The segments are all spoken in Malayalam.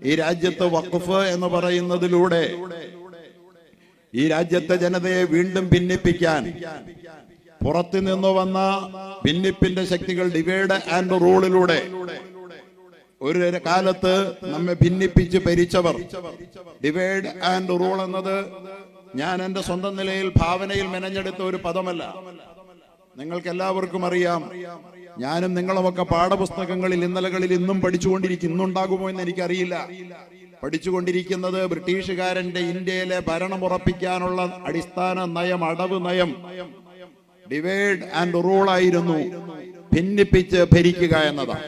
ഈ രാജ്യത്ത് വഖഫ് എന്ന് പറയുന്നതിലൂടെ ഈ രാജ്യത്തെ ജനതയെ വീണ്ടും ഭിന്നിപ്പിക്കാൻ പുറത്തു നിന്ന് വന്ന ഭിന്നിപ്പിന്റെ ശക്തികൾ ഡിവൈഡ് ആൻഡ് റൂളിലൂടെ ഒരു കാലത്ത് നമ്മെ ഭിന്നിപ്പിച്ച് ഭരിച്ചവർ. ഡിവൈഡ് ആൻഡ് റൂൾ എന്നത് ഞാൻ എൻ്റെ സ്വന്തം നിലയിൽ ഭാവനയിൽ മെനഞ്ഞെടുത്ത ഒരു പദമല്ല. നിങ്ങൾക്ക് എല്ലാവർക്കും അറിയാം, ഞാനും നിങ്ങളുമൊക്കെ പാഠപുസ്തകങ്ങളിൽ ഇന്നലകളിൽ ഇന്നും ഇന്നുണ്ടാകുമോ എന്ന് എനിക്കറിയില്ല. പഠിച്ചുകൊണ്ടിരിക്കുന്നത് ബ്രിട്ടീഷുകാരന്റെ ഇന്ത്യയിലെ ഭരണമുറപ്പിക്കാനുള്ള അടിസ്ഥാന നയം, അടവ് നയം ഡിവൈഡ് ആൻഡ് റൂൾ ആയിരുന്നു, ഭിന്നിപ്പിച്ച് ഭരിക്കുക എന്നതാണ്.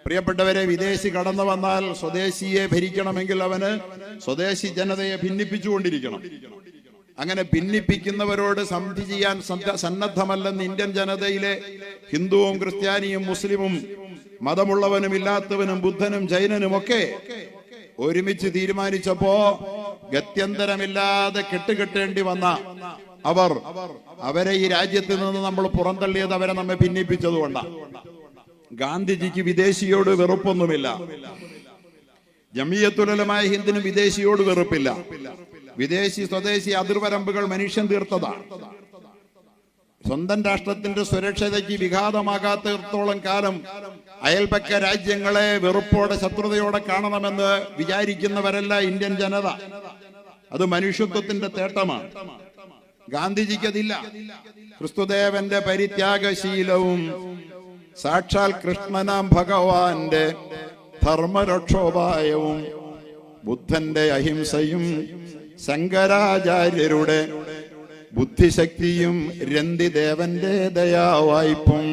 പ്രിയപ്പെട്ടവരെ, വിദേശി കടന്നു വന്നാൽ സ്വദേശിയെ ഭരിക്കണമെങ്കിൽ അവന് സ്വദേശി ജനതയെ ഭിന്നിപ്പിച്ചുകൊണ്ടിരിക്കണം. അങ്ങനെ ഭിന്നിപ്പിക്കുന്നവരോട് സന്ധി ചെയ്യാൻ സന്നദ്ധമല്ലെന്ന് ഇന്ത്യൻ ജനതയിലെ ഹിന്ദുവും ക്രിസ്ത്യാനിയും മുസ്ലിമും മതമുള്ളവനും ഇല്ലാത്തവനും ബുദ്ധനും ജൈനനും ഒക്കെ ഒരുമിച്ച് തീരുമാനിച്ചപ്പോ ഗത്യന്തരമില്ലാതെ കെട്ടുകെട്ടേണ്ടി വന്ന അവരെ ഈ രാജ്യത്ത് നിന്ന് നമ്മൾ പുറന്തള്ളിയത് അവരെ നമ്മെ ഭിന്നിപ്പിച്ചതുകൊണ്ടാണ്. ഗാന്ധിജിക്ക് വിദേശിയോട് വെറുപ്പൊന്നുമില്ല. ജമിയത്തുൽ ഉലമാ ഹിന്ദിനും വിദേശിയോട് വെറുപ്പില്ല. വിദേശി സ്വദേശി അതിർവരമ്പുകൾ മനുഷ്യൻ തീർത്തതാണ്. സ്വന്തം രാഷ്ട്രത്തിന്റെ സുരക്ഷതയ്ക്ക് വിഘാതമാകാത്തിടത്തോളം കാലം അയൽപക്ക രാജ്യങ്ങളെ വെറുപ്പോടെ ശത്രുതയോടെ കാണണമെന്ന് വിചാരിക്കുന്നവരല്ല ഇന്ത്യൻ ജനത. അത് മനുഷ്യത്വത്തിന്റെ തേട്ടമാണ്. ഗാന്ധിജിക്കതില്ല. ക്രിസ്തുദേവന്റെ പരിത്യാഗശീലവും സാക്ഷാൽ കൃഷ്ണനാം ഭഗവാന്റെ ധർമ്മരക്ഷോപായവും ബുദ്ധന്റെ അഹിംസയും ശങ്കരാചാര്യരുടെ ബുദ്ധിശക്തിയും രന്തിദേവന്റെ ദയാവായ്പും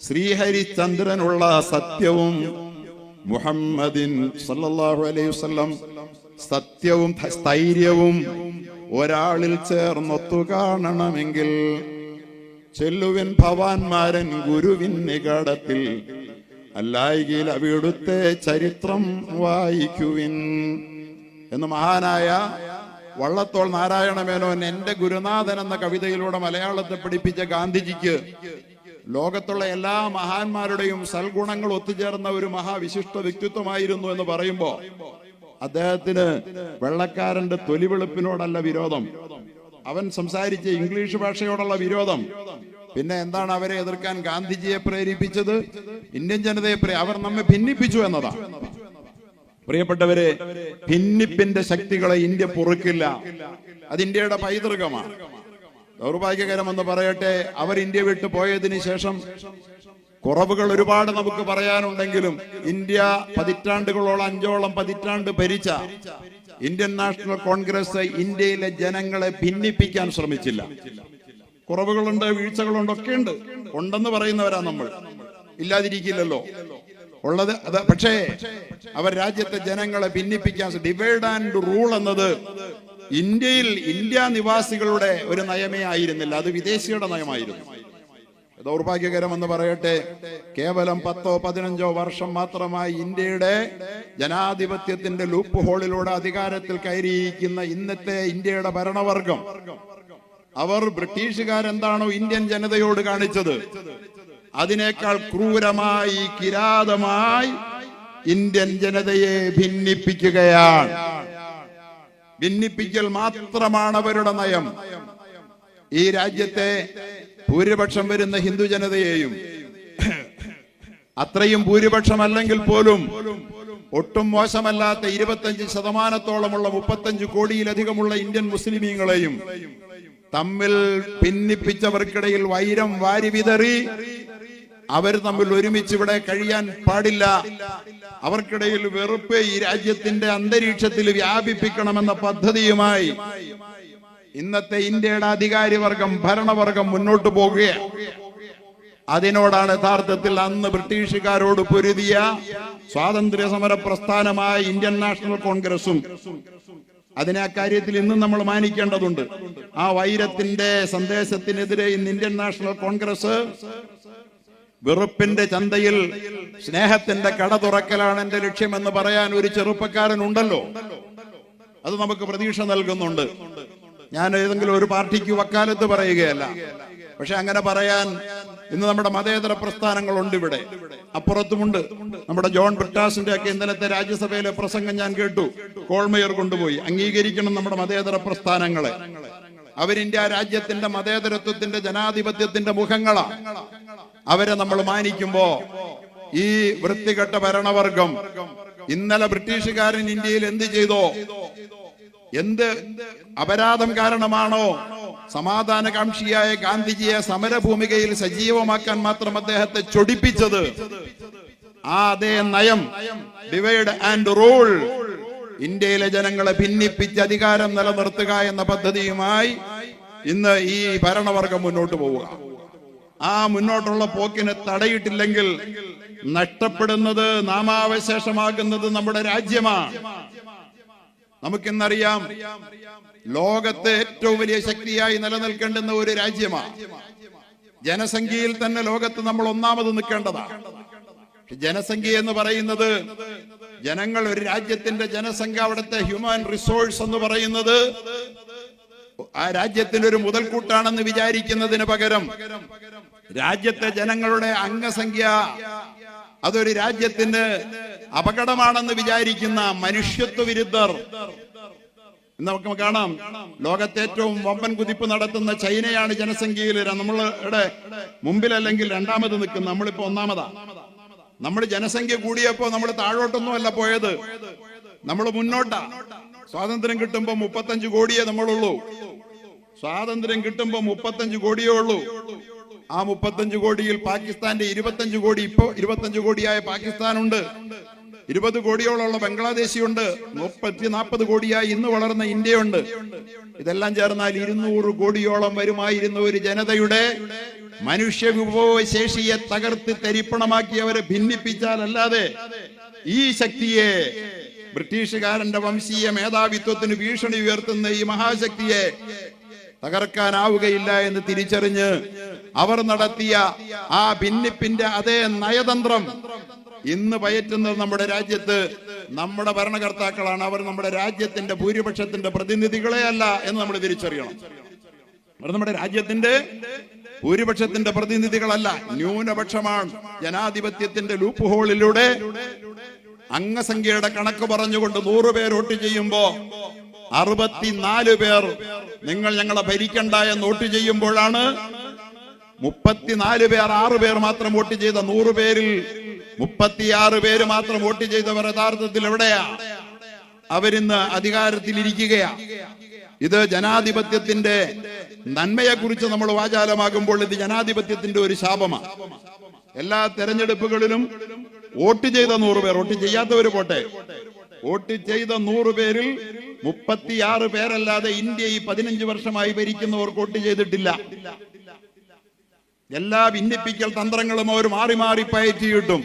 ശ്രീഹരിചന്ദ്രനുള്ള സത്യവും മുഹമ്മദിൻ സല്ലല്ലാഹു അലൈഹി വസല്ലം സത്യവും സ്ഥൈര്യവും ഒരാളിൽ ചേർന്നൊത്തു കാണണമെങ്കിൽ ചെല്ലുവിൻ ഭവാൻമാരൻ ഗുരുവിൻ നികടത്തിൽ, അല്ലായെങ്കിൽ അവിടുത്തെ ചരിത്രം വായിക്കുവിൻ എന്ന് മഹാനായ വള്ളത്തോൾ നാരായണ മേനോൻ എന്റെ ഗുരുനാഥൻ എന്ന കവിതയിലൂടെ മലയാളത്തെ പഠിപ്പിച്ച ഗാന്ധിജിക്ക് ലോകത്തുള്ള എല്ലാ മഹാന്മാരുടെയും സൽഗുണങ്ങൾ ഒത്തുചേർന്ന ഒരു മഹാവിശിഷ്ട വ്യക്തിത്വമായിരുന്നു എന്ന് പറയുമ്പോ അദ്ദേഹത്തിന് വെള്ളക്കാരന്റെ തൊലിവെളുപ്പിനോടല്ല വിരോധം, അവൻ സംസാരിച്ച ഇംഗ്ലീഷ് ഭാഷയോടുള്ള വിരോധം. പിന്നെ എന്താണ് അവരെ എതിർക്കാൻ ഗാന്ധിജിയെ പ്രേരിപ്പിച്ചത്? ഇന്ത്യൻ ജനതയെ അവർ നമ്മെ ഭിന്നിപ്പിച്ചു എന്നതാണ്. പ്രിയപ്പെട്ടവരെ, ഭിന്നിപ്പിന്റെ ശക്തികളെ ഇന്ത്യ പൊറുക്കില്ല. അത് ഇന്ത്യയുടെ പൈതൃകമാണ്. ദൗർഭാഗ്യകരമെന്ന് പറയട്ടെ, അവർ ഇന്ത്യ വിട്ടു പോയതിനു ശേഷം കുറവുകൾ ഒരുപാട് നമുക്ക് പറയാനുണ്ടെങ്കിലും ഇന്ത്യ പതിറ്റാണ്ടുകളോളം 5ഓളം പതിറ്റാണ്ട് ഭരിച്ച ഇന്ത്യൻ നാഷണൽ കോൺഗ്രസ് ഇന്ത്യയിലെ ജനങ്ങളെ ഭിന്നിപ്പിക്കാൻ ശ്രമിച്ചില്ല. കുറവുകളുണ്ട്, വീഴ്ചകളുണ്ട്, ഒക്കെ ഉണ്ട്. ഉണ്ടെന്ന് പറയുന്നവരാ നമ്മൾ, ഇല്ലാതിരിക്കില്ലല്ലോ ഉള്ളത്. പക്ഷേ അവർ രാജ്യത്തെ ജനങ്ങളെ ഭിന്നിപ്പിക്കാൻ ഡിവൈഡ് ആൻഡ് റൂൾ എന്നത് ഇന്ത്യ നിവാസികളുടെ ഒരു നയമേ ആയിരുന്നില്ല, അത് വിദേശിയുടെ നയമായിരുന്നു. ദൗർഭാഗ്യകരമെന്ന് പറയട്ടെ, കേവലം 10-15 വർഷം മാത്രമായി ഇന്ത്യയുടെ ജനാധിപത്യത്തിന്റെ ലൂപ്പ് ഹോളിലൂടെ അധികാരത്തിൽ കയറിയിരിക്കുന്ന ഇന്നത്തെ ഇന്ത്യയുടെ ഭരണവർഗം, അവർ ബ്രിട്ടീഷുകാരെന്താണോ ഇന്ത്യൻ ജനതയോട് കാണിച്ചത് അതിനേക്കാൾ ക്രൂരമായി, കിരാതമായി ഇന്ത്യൻ ജനതയെ ഭിന്നിപ്പിക്കുകയാണ്. ഭിന്നിപ്പിക്കൽ മാത്രമാണ് അവരുടെ നയം. ഈ രാജ്യത്തെ ഭൂരിപക്ഷം വരുന്ന ഹിന്ദു ജനതയെയും, അത്രയും ഭൂരിപക്ഷമല്ലെങ്കിൽ പോലും ഒട്ടും മോശമല്ലാത്ത 25%-ഓളമുള്ള 35 കോടിയിലധികമുള്ള ഇന്ത്യൻ മുസ്ലിമീങ്ങളെയും തമ്മിൽ ഭിന്നിപ്പിച്ചവർക്കിടയിൽ വൈരം വാരി വിതറി അവർ തമ്മിൽ ഒരുമിച്ച് ഇവിടെ കഴിയാൻ പാടില്ല, അവർക്കിടയിൽ വെറുപ്പ് ഈ രാജ്യത്തിന്റെ അന്തരീക്ഷത്തിൽ വ്യാപിപ്പിക്കണമെന്ന പദ്ധതിയുമായി ഇന്നത്തെ ഇന്ത്യയുടെ അധികാരിവർഗം, ഭരണവർഗം മുന്നോട്ട് പോകുകയാണ്. അതിനോടാണ് യഥാർത്ഥത്തിൽ അന്ന് ബ്രിട്ടീഷുകാരോട് പൊരുതിയ സ്വാതന്ത്ര്യ സമര പ്രസ്ഥാനമായ ഇന്ത്യൻ നാഷണൽ കോൺഗ്രസും അതിനെ അക്കാര്യത്തിൽ ഇന്നും നമ്മൾ മാനിക്കേണ്ടതുണ്ട്. ആ വൈരത്തിന്റെ സന്ദേശത്തിനെതിരെ ഇന്ന് ഇന്ത്യൻ നാഷണൽ കോൺഗ്രസ് വെറുപ്പിന്റെ ചന്തയിൽ സ്നേഹത്തിന്റെ കട തുറക്കലാണ് എന്റെ ലക്ഷ്യമെന്ന് പറയാൻ ഒരു ചെറുപ്പക്കാരൻ ഉണ്ടല്ലോ, അത് നമുക്ക് പ്രതീക്ഷ നൽകുന്നുണ്ട്. ഞാൻ ഏതെങ്കിലും ഒരു പാർട്ടിക്ക് വക്കാലത്ത് പറയുകയല്ല, പക്ഷെ അങ്ങനെ പറയാൻ ഇന്ന് നമ്മുടെ മതേതര പ്രസ്ഥാനങ്ങളുണ്ട് ഇവിടെ, അപ്പുറത്തുമുണ്ട്. നമ്മുടെ ജോൺ ബ്രിട്ടാസിന്റെ ഒക്കെ ഇന്നലത്തെ രാജ്യസഭയിലെ പ്രസംഗം ഞാൻ കേട്ടു. കോൾമേയർ കൊണ്ടുപോയി അംഗീകരിക്കണം നമ്മുടെ മതേതര പ്രസ്ഥാനങ്ങളെ. അവരിന്ത്യ രാജ്യത്തിന്റെ മതേതരത്വത്തിന്റെ ജനാധിപത്യത്തിന്റെ മുഖങ്ങളാ. അവരെ നമ്മൾ മാനിക്കുമ്പോ ഈ വൃത്തികെട്ട ഭരണവർഗം ഇന്നലെ ബ്രിട്ടീഷുകാരൻ ഇന്ത്യയിൽ എന്ത് ചെയ്തോ, എന്ത് അപരാധം കാരണമാണോ സമാധാനകാംക്ഷിയായ ഗാന്ധിജിയെ സമരഭൂമികയിൽ സജീവമാക്കാൻ മാത്രം അദ്ദേഹത്തെ ചൊടിപ്പിച്ചത്, ആ അതേ നയം ഡിവൈഡ് ആൻഡ് റൂൾ ഇന്ത്യയിലെ ജനങ്ങളെ ഭിന്നിപ്പിച്ച് അധികാരം നിലനിർത്തുക എന്ന പദ്ധതിയുമായി ഇന്ന് ഈ ഭരണവർഗം മുന്നോട്ട് പോവുക. ആ മുന്നോട്ടുള്ള പോക്കിനെ തടയിട്ടില്ലെങ്കിൽ നഷ്ടപ്പെടുന്നത്, നാമാവശേഷമാകുന്നത് നമ്മുടെ രാജ്യമാണ്. നമുക്കിന്നറിയാം, ലോകത്തെ ഏറ്റവും വലിയ ശക്തിയായി നിലനിൽക്കേണ്ടുന്ന ഒരു രാജ്യമാണ്. ജനസംഖ്യയിൽ തന്നെ ലോകത്ത് നമ്മൾ ഒന്നാമത് നിൽക്കേണ്ടതാണ്. ജനസംഖ്യ എന്ന് പറയുന്നത്, ജനങ്ങൾ, ഒരു രാജ്യത്തിന്റെ ജനസംഖ്യ, അവിടുത്തെ ഹ്യൂമൻ റിസോഴ്സ് എന്ന് പറയുന്നത് ആ രാജ്യത്തിന്റെ ഒരു മുതൽക്കൂട്ടാണെന്ന് വിചാരിക്കുന്നതിന് പകരം രാജ്യത്തെ ജനങ്ങളുടെ അംഗസംഖ്യ അതൊരു രാജ്യത്തിന് അപകടമാണെന്ന് വിചാരിക്കുന്ന മനുഷ്യത്വ വിരുദ്ധർ നമുക്ക് കാണാം. ലോകത്തെ ഏറ്റവും വമ്പൻ കുതിപ്പ് നടത്തുന്ന ചൈനയാണ് ജനസംഖ്യയിൽ നമ്മളുടെ മുമ്പിലല്ലെങ്കിൽ രണ്ടാമത് നിൽക്കുന്ന. നമ്മളിപ്പോ ഒന്നാമതാ. നമ്മൾ ജനസംഖ്യ കൂടിയപ്പോ നമ്മൾ താഴോട്ടൊന്നും അല്ല പോയത്, നമ്മൾ മുന്നോട്ടാ. സ്വാതന്ത്ര്യം കിട്ടുമ്പോ 35 കോടിയേ നമ്മളുള്ളൂ. സ്വാതന്ത്ര്യം കിട്ടുമ്പോ 35 കോടിയേ ഉള്ളൂ. ആ 35 കോടിയിൽ പാകിസ്ഥാന്റെ 25 കോടി, ഇപ്പോ 25 കോടിയായ പാകിസ്ഥാനുണ്ട്. 20 കോടിയോളമുള്ള ബംഗ്ലാദേശിയുണ്ട്. 30-40 കോടിയായി ഇന്ന് വളർന്ന ഇന്ത്യയുണ്ട്. ഇതെല്ലാം ചേർന്നാൽ 200 കോടിയോളം വരുമായിരുന്ന ഒരു ജനതയുടെ മനുഷ്യ വിഭവശേഷിയെ തകർത്ത് തരിപ്പണമാക്കി അവരെ ഭിന്നിപ്പിച്ചാലല്ലാതെ ഈ ശക്തിയെ, ബ്രിട്ടീഷുകാരന്റെ വംശീയ മേധാവിത്വത്തിന് ഭീഷണി ഉയർത്തുന്ന ഈ മഹാശക്തിയെ തകർക്കാനാവുകയില്ല എന്ന് തിരിച്ചറിഞ്ഞ് അവർ നടത്തിയ ആ ഭിന്നിപ്പിന്റെ അതേ നയതന്ത്രം ഇന്ന് പയറ്റുന്നത് നമ്മുടെ രാജ്യത്ത് നമ്മുടെ ഭരണകർത്താക്കളാണ്. അവർ നമ്മുടെ രാജ്യത്തിന്റെ ഭൂരിപക്ഷത്തിന്റെ പ്രതിനിധികളെ അല്ല എന്ന് നമ്മൾ തിരിച്ചറിയണം. അവർ നമ്മുടെ രാജ്യത്തിന്റെ ഭൂരിപക്ഷത്തിന്റെ പ്രതിനിധികളല്ല, ന്യൂനപക്ഷമാണ്. ജനാധിപത്യത്തിന്റെ ലൂപ്പ് ഹോളിലൂടെ അംഗസംഖ്യയുടെ കണക്ക് പറഞ്ഞുകൊണ്ട് 100 പേർ വോട്ട് ചെയ്യുമ്പോ 64 പേർ നിങ്ങൾ ഞങ്ങളെ ഭരിക്കണ്ട എന്ന് വോട്ട് ചെയ്യുമ്പോഴാണ് 34 പേർ, 6 പേർ മാത്രം വോട്ട് ചെയ്ത 100 പേരിൽ 36 പേര് മാത്രം വോട്ട് ചെയ്തവർ യഥാർത്ഥത്തിൽ എവിടെയാ? അവരിന്ന് അധികാരത്തിലിരിക്കുകയാ. ഇത് ജനാധിപത്യത്തിന്റെ നന്മയെ കുറിച്ച് നമ്മൾ വാചാലമാകുമ്പോൾ ഇത് ജനാധിപത്യത്തിന്റെ ഒരു ശാപമാണ്. എല്ലാ തെരഞ്ഞെടുപ്പുകളിലും വോട്ട് ചെയ്ത 100 പേർ, വോട്ട് ചെയ്യാത്തവര് പോട്ടെ, വോട്ട് ചെയ്ത 100 പേരിൽ 36 പേരല്ലാതെ ഇന്ത്യ ഈ 15 വർഷമായി ഭരിക്കുന്നവർ വോട്ട് ചെയ്തിട്ടില്ല. എല്ലാ ഭിന്നിപ്പിക്കൽ തന്ത്രങ്ങളും അവർ മാറി മാറി പയറ്റിയിട്ടും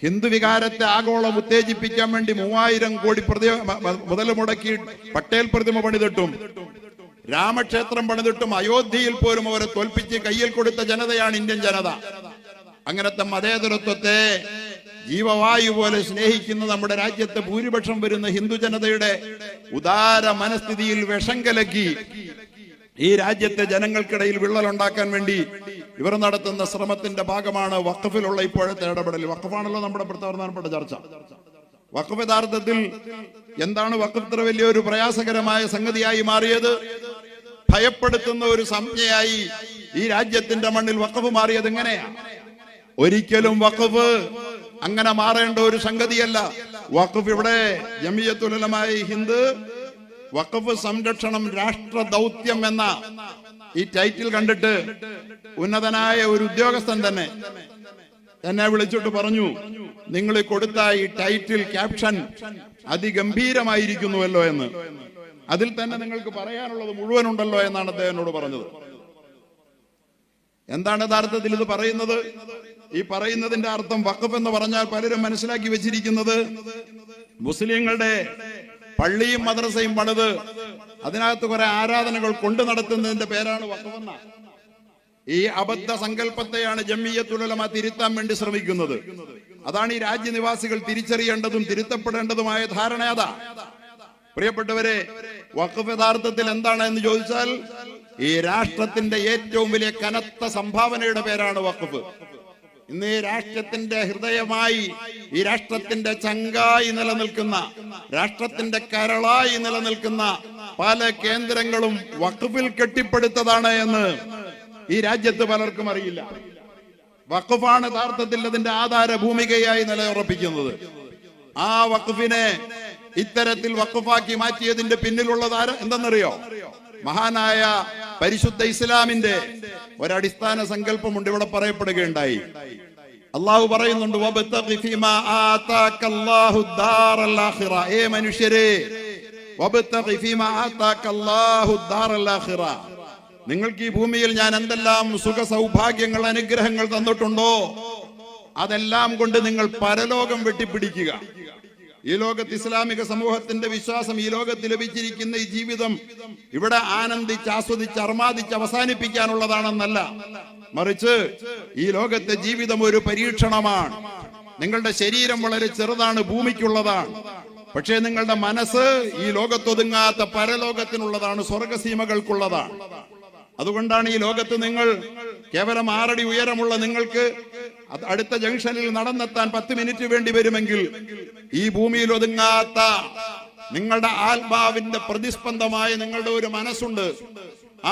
ഹിന്ദു വികാരത്തെ ആഗോളം ഉത്തേജിപ്പിക്കാൻ വേണ്ടി 3000 കോടി മുതൽ മുടക്കി പട്ടേൽ പ്രതിമ പണിതിട്ടും രാമക്ഷേത്രം പണിതിട്ടും അയോധ്യയിൽ പോലും അവരെ തോൽപ്പിച്ച് കയ്യിൽ കൊടുത്ത ജനതയാണ് ഇന്ത്യൻ ജനത. അങ്ങനത്തെ മതേതരത്വത്തെ ജീവവായു പോലെ സ്നേഹിക്കുന്ന നമ്മുടെ രാജ്യത്തെ ഭൂരിപക്ഷം വരുന്ന ഹിന്ദു ജനതയുടെ ഉദാര മനസ്ഥിതിയിൽ വിഷം കലക്കി ഈ രാജ്യത്തെ ജനങ്ങൾക്കിടയിൽ വിള്ളലുണ്ടാക്കാൻ വേണ്ടി ഇവർ നടത്തുന്ന ശ്രമത്തിന്റെ ഭാഗമാണ് വഖഫിലുള്ള ഇപ്പോഴത്തെ ഇടപെടൽ. വഖഫാണല്ലോ നമ്മുടെ പ്രധാനപ്പെട്ട ചർച്ച. വഖഫ് യഥാർത്ഥത്തിൽ എന്താണ് വഖഫ് ഇത്ര വലിയൊരു പ്രയാസകരമായ സംഗതിയായി മാറിയത്? ഭയപ്പെടുത്തുന്ന ഒരു സംജ്ഞയായി ഈ രാജ്യത്തിന്റെ മണ്ണിൽ വഖഫ് മാറിയത് എങ്ങനെയാ? ഒരിക്കലും വഖഫ് അങ്ങനെ മാറേണ്ട ഒരു സംഗതിയല്ല. വഖഫ് ഇവിടെ ജമിയത്തുൽ ഉലമാ ഹിന്ദ് വഖഫ് സംരക്ഷണം രാഷ്ട്ര ദൗത്യം എന്ന ഈ ടൈറ്റിൽ കണ്ടിട്ട് ഉന്നതനായ ഒരു ഉദ്യോഗസ്ഥൻ തന്നെ എന്നെ വിളിച്ചിട്ട് പറഞ്ഞു, നിങ്ങൾ കൊടുത്ത ഈ ടൈറ്റിൽ ക്യാപ്ഷൻ അതിഗംഭീരമായിരിക്കുന്നുവല്ലോ എന്ന്. അതിൽ തന്നെ നിങ്ങൾക്ക് പറയാനുള്ളത് മുഴുവൻ ഉണ്ടല്ലോ എന്നാണ് അദ്ദേഹം എന്നോട് പറഞ്ഞത്. എന്താണ് യഥാർത്ഥത്തിൽ ഇത് പറയുന്നത്? ഈ പറയുന്നതിന്റെ അർത്ഥം വഖഫ് എന്ന് പറഞ്ഞാൽ പലരും മനസ്സിലാക്കി വെച്ചിരിക്കുന്നത് മുസ്ലിങ്ങളുടെ പള്ളിയും മദ്രസയും പണിത് അതിനകത്ത് കുറെ ആരാധനകൾ കൊണ്ടു നടത്തുന്നതിന്റെ പേരാണ് വഖഫ് എന്ന ഈ അബദ്ധ സങ്കല്പത്തെയാണ് ജമിയത്തുൽ ഉലമാ തിരുത്താൻ വേണ്ടി ശ്രമിക്കുന്നത്. അതാണ് ഈ രാജ്യനിവാസികൾ തിരിച്ചറിയേണ്ടതും തിരുത്തപ്പെടേണ്ടതുമായ ധാരണ. അതാ പ്രിയപ്പെട്ടവരെ, വഖഫ് യഥാർത്ഥത്തിൽ എന്താണ് എന്ന് ചോദിച്ചാൽ ഈ രാഷ്ട്രത്തിന്റെ ഏറ്റവും വലിയ കനത്ത സംഭാവനയുടെ പേരാണ് വഖഫ്. ഇന്ന് ഈ രാഷ്ട്രത്തിന്റെ ഹൃദയമായി, ഈ രാഷ്ട്രത്തിന്റെ ചങ്കായി നിലനിൽക്കുന്ന, രാഷ്ട്രത്തിന്റെ കരളായി നിലനിൽക്കുന്ന പല കേന്ദ്രങ്ങളും വഖഫിൽ കെട്ടിപ്പടുത്തതാണ് എന്ന് ഈ രാജ്യത്ത് പലർക്കും അറിയില്ല. വഖഫാണ് യഥാർത്ഥത്തിൽ അതിന്റെ ആധാര ഭൂമികയായി നിലയുറപ്പിക്കുന്നത്. ആ വഖഫിനെ ഇത്തരത്തിൽ വഖഫാക്കി മാറ്റിയതിന്റെ പിന്നിലുള്ളത് എന്തെന്നറിയോ? മഹാനായ പരിശുദ്ധ ഇസ്ലാമിന്റെ ഒരടിസ്ഥാന സങ്കല്പമുണ്ട്, ഇവിടെ പറയപ്പെടുകയുണ്ടായി. അള്ളാഹു പറയുന്നുണ്ട്, വബ്തഗി ഫീമാ ആതാകല്ലാഹു ദാറൽ ആഖിറ. ഏ മനുഷ്യരെ, വബ്തഗി ഫീമാ ആതാകല്ലാഹു ദാറൽ ആഖിറ, നിങ്ങൾക്ക് ഈ ഭൂമിയിൽ ഞാൻ എന്തെല്ലാം സുഖ സൗഭാഗ്യങ്ങൾ, അനുഗ്രഹങ്ങൾ തന്നിട്ടുണ്ടോ അതെല്ലാം കൊണ്ട് നിങ്ങൾ പരലോകം വെട്ടിപ്പിടിക്കുക. ഈ ലോകത്ത് ഇസ്ലാമിക സമൂഹത്തിന്റെ വിശ്വാസം ഈ ലോകത്ത് ലഭിച്ചിരിക്കുന്ന ഈ ജീവിതം ഇവിടെ ആനന്ദിച്ച് ആസ്വദിച്ച് അർമാദിച്ച് അവസാനിപ്പിക്കാനുള്ളതാണെന്നല്ല, മറിച്ച് ഈ ലോകത്തെ ജീവിതം ഒരു പരീക്ഷണമാണ്. നിങ്ങളുടെ ശരീരം വളരെ ചെറുതാണ്, ഭൂമിക്കുള്ളതാണ്. പക്ഷേ നിങ്ങളുടെ മനസ്സ് ഈ ലോകത്തൊതുങ്ങാത്ത പരലോകത്തിനുള്ളതാണ്, സ്വർഗസീമകൾക്കുള്ളതാണ്. അതുകൊണ്ടാണ് ഈ ലോകത്ത് നിങ്ങൾ കേവലം 6 അടി ഉയരമുള്ള നിങ്ങൾക്ക് അടുത്ത ജംഗ്ഷനിൽ നടന്നെത്താൻ 10 മിനിറ്റ് വേണ്ടി വരുമെങ്കിൽ, ഈ ഭൂമിയിൽ ഒതുങ്ങാത്ത നിങ്ങളുടെ ആത്മാവിന്റെ പ്രതിസ്പന്ദമായ നിങ്ങളുടെ ഒരു മനസ്സുണ്ട്.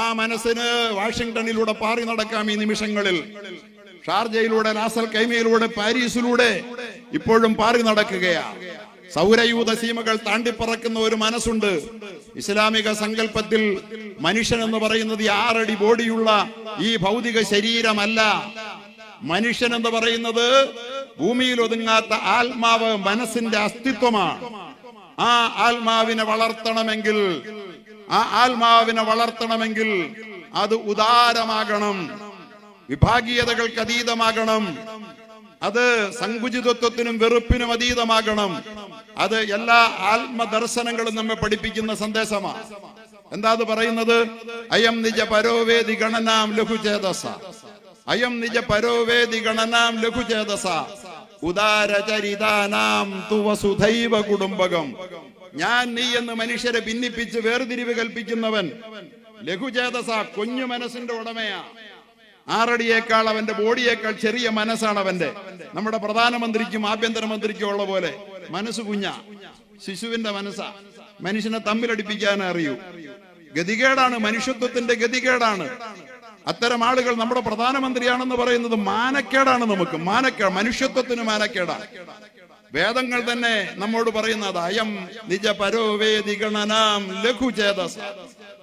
ആ മനസ്സിന് വാഷിംഗ്ടണിലൂടെ പാറി നടക്കാം ഈ നിമിഷങ്ങളിൽ. ഷാർജയിലൂടെ, റാസൽ കൈമയിലൂടെ, പാരീസിലൂടെ ഇപ്പോഴും പാറി നടക്കുകയാണ്. സൗരയൂഥ സീമകൾ താണ്ടിപ്പറക്കുന്ന ഒരു മനസ്സുണ്ട്. ഇസ്ലാമിക സങ്കല്പത്തിൽ മനുഷ്യൻ എന്ന് പറയുന്നത് 6 അടി ബോഡിയുള്ള ഈ ഭൗതിക ശരീരമല്ല. മനുഷ്യൻ എന്ന് പറയുന്നത് ഭൂമിയിൽ ഒതുങ്ങാത്ത ആത്മാവ്, മനസ്സിന്റെ അസ്തിത്വമാണ്. ആ ആത്മാവിനെ വളർത്തണമെങ്കിൽ അത് ഉദാരമാകണം, വിഭാഗീയതകൾക്ക് അതീതമാകണം, അത് സങ്കുചിതത്വത്തിനും വെറുപ്പിനും അതീതമാകണം. അത് എല്ലാ ആത്മദർശനങ്ങളും നമ്മെ പഠിപ്പിക്കുന്ന സന്ദേശമാണ്. എന്താ അത് പറയുന്നത്? അയം നിജ പരോവേദി ഗണനാം ലഘുചേതസ, അയം നിജ പരോവേദി ഗണനാം ലഘുചേതസ, ഉദാരചരിതാനാം തു വസുധൈവ കുടുംബകം. ഞാൻ നീ എന്ന് മനുഷ്യരെ ഭിന്നിപ്പിച്ച് വേർതിരിവ് കൽപ്പിക്കുന്നവൻ ലഘുചേതസ, കുഞ്ഞു മനസ്സിന്റെ ഉടമയാ. 6 അടിയേക്കാൾ, അവന്റെ ബോഡിയേക്കാൾ ചെറിയ മനസ്സാണ് അവന്റെ. നമ്മുടെ പ്രധാനമന്ത്രിക്കും ആഭ്യന്തരമന്ത്രിക്കും ഉള്ള പോലെ മനസ്സ് കുഞ്ഞ, ശിശുവിന്റെ മനസ്സാ. മനുഷ്യനെ തമ്മിലടിപ്പിക്കാനേ അറിയൂ. ഗതികേടാണ്, മനുഷ്യത്വത്തിന്റെ ഗതികേടാണ്. അത്തരം ആളുകൾ നമ്മുടെ പ്രധാനമന്ത്രിയാണെന്ന് പറയുന്നത് മാനക്കേടാണ്. നമുക്ക് മാനക്കേട്, മനുഷ്യത്വത്തിന് മാനക്കേടാണ്. വേദങ്ങൾ തന്നെ നമ്മോട് പറയുന്നത് അയം നിജ പരോവേദി ഗണനാം ലഘുചേതസ,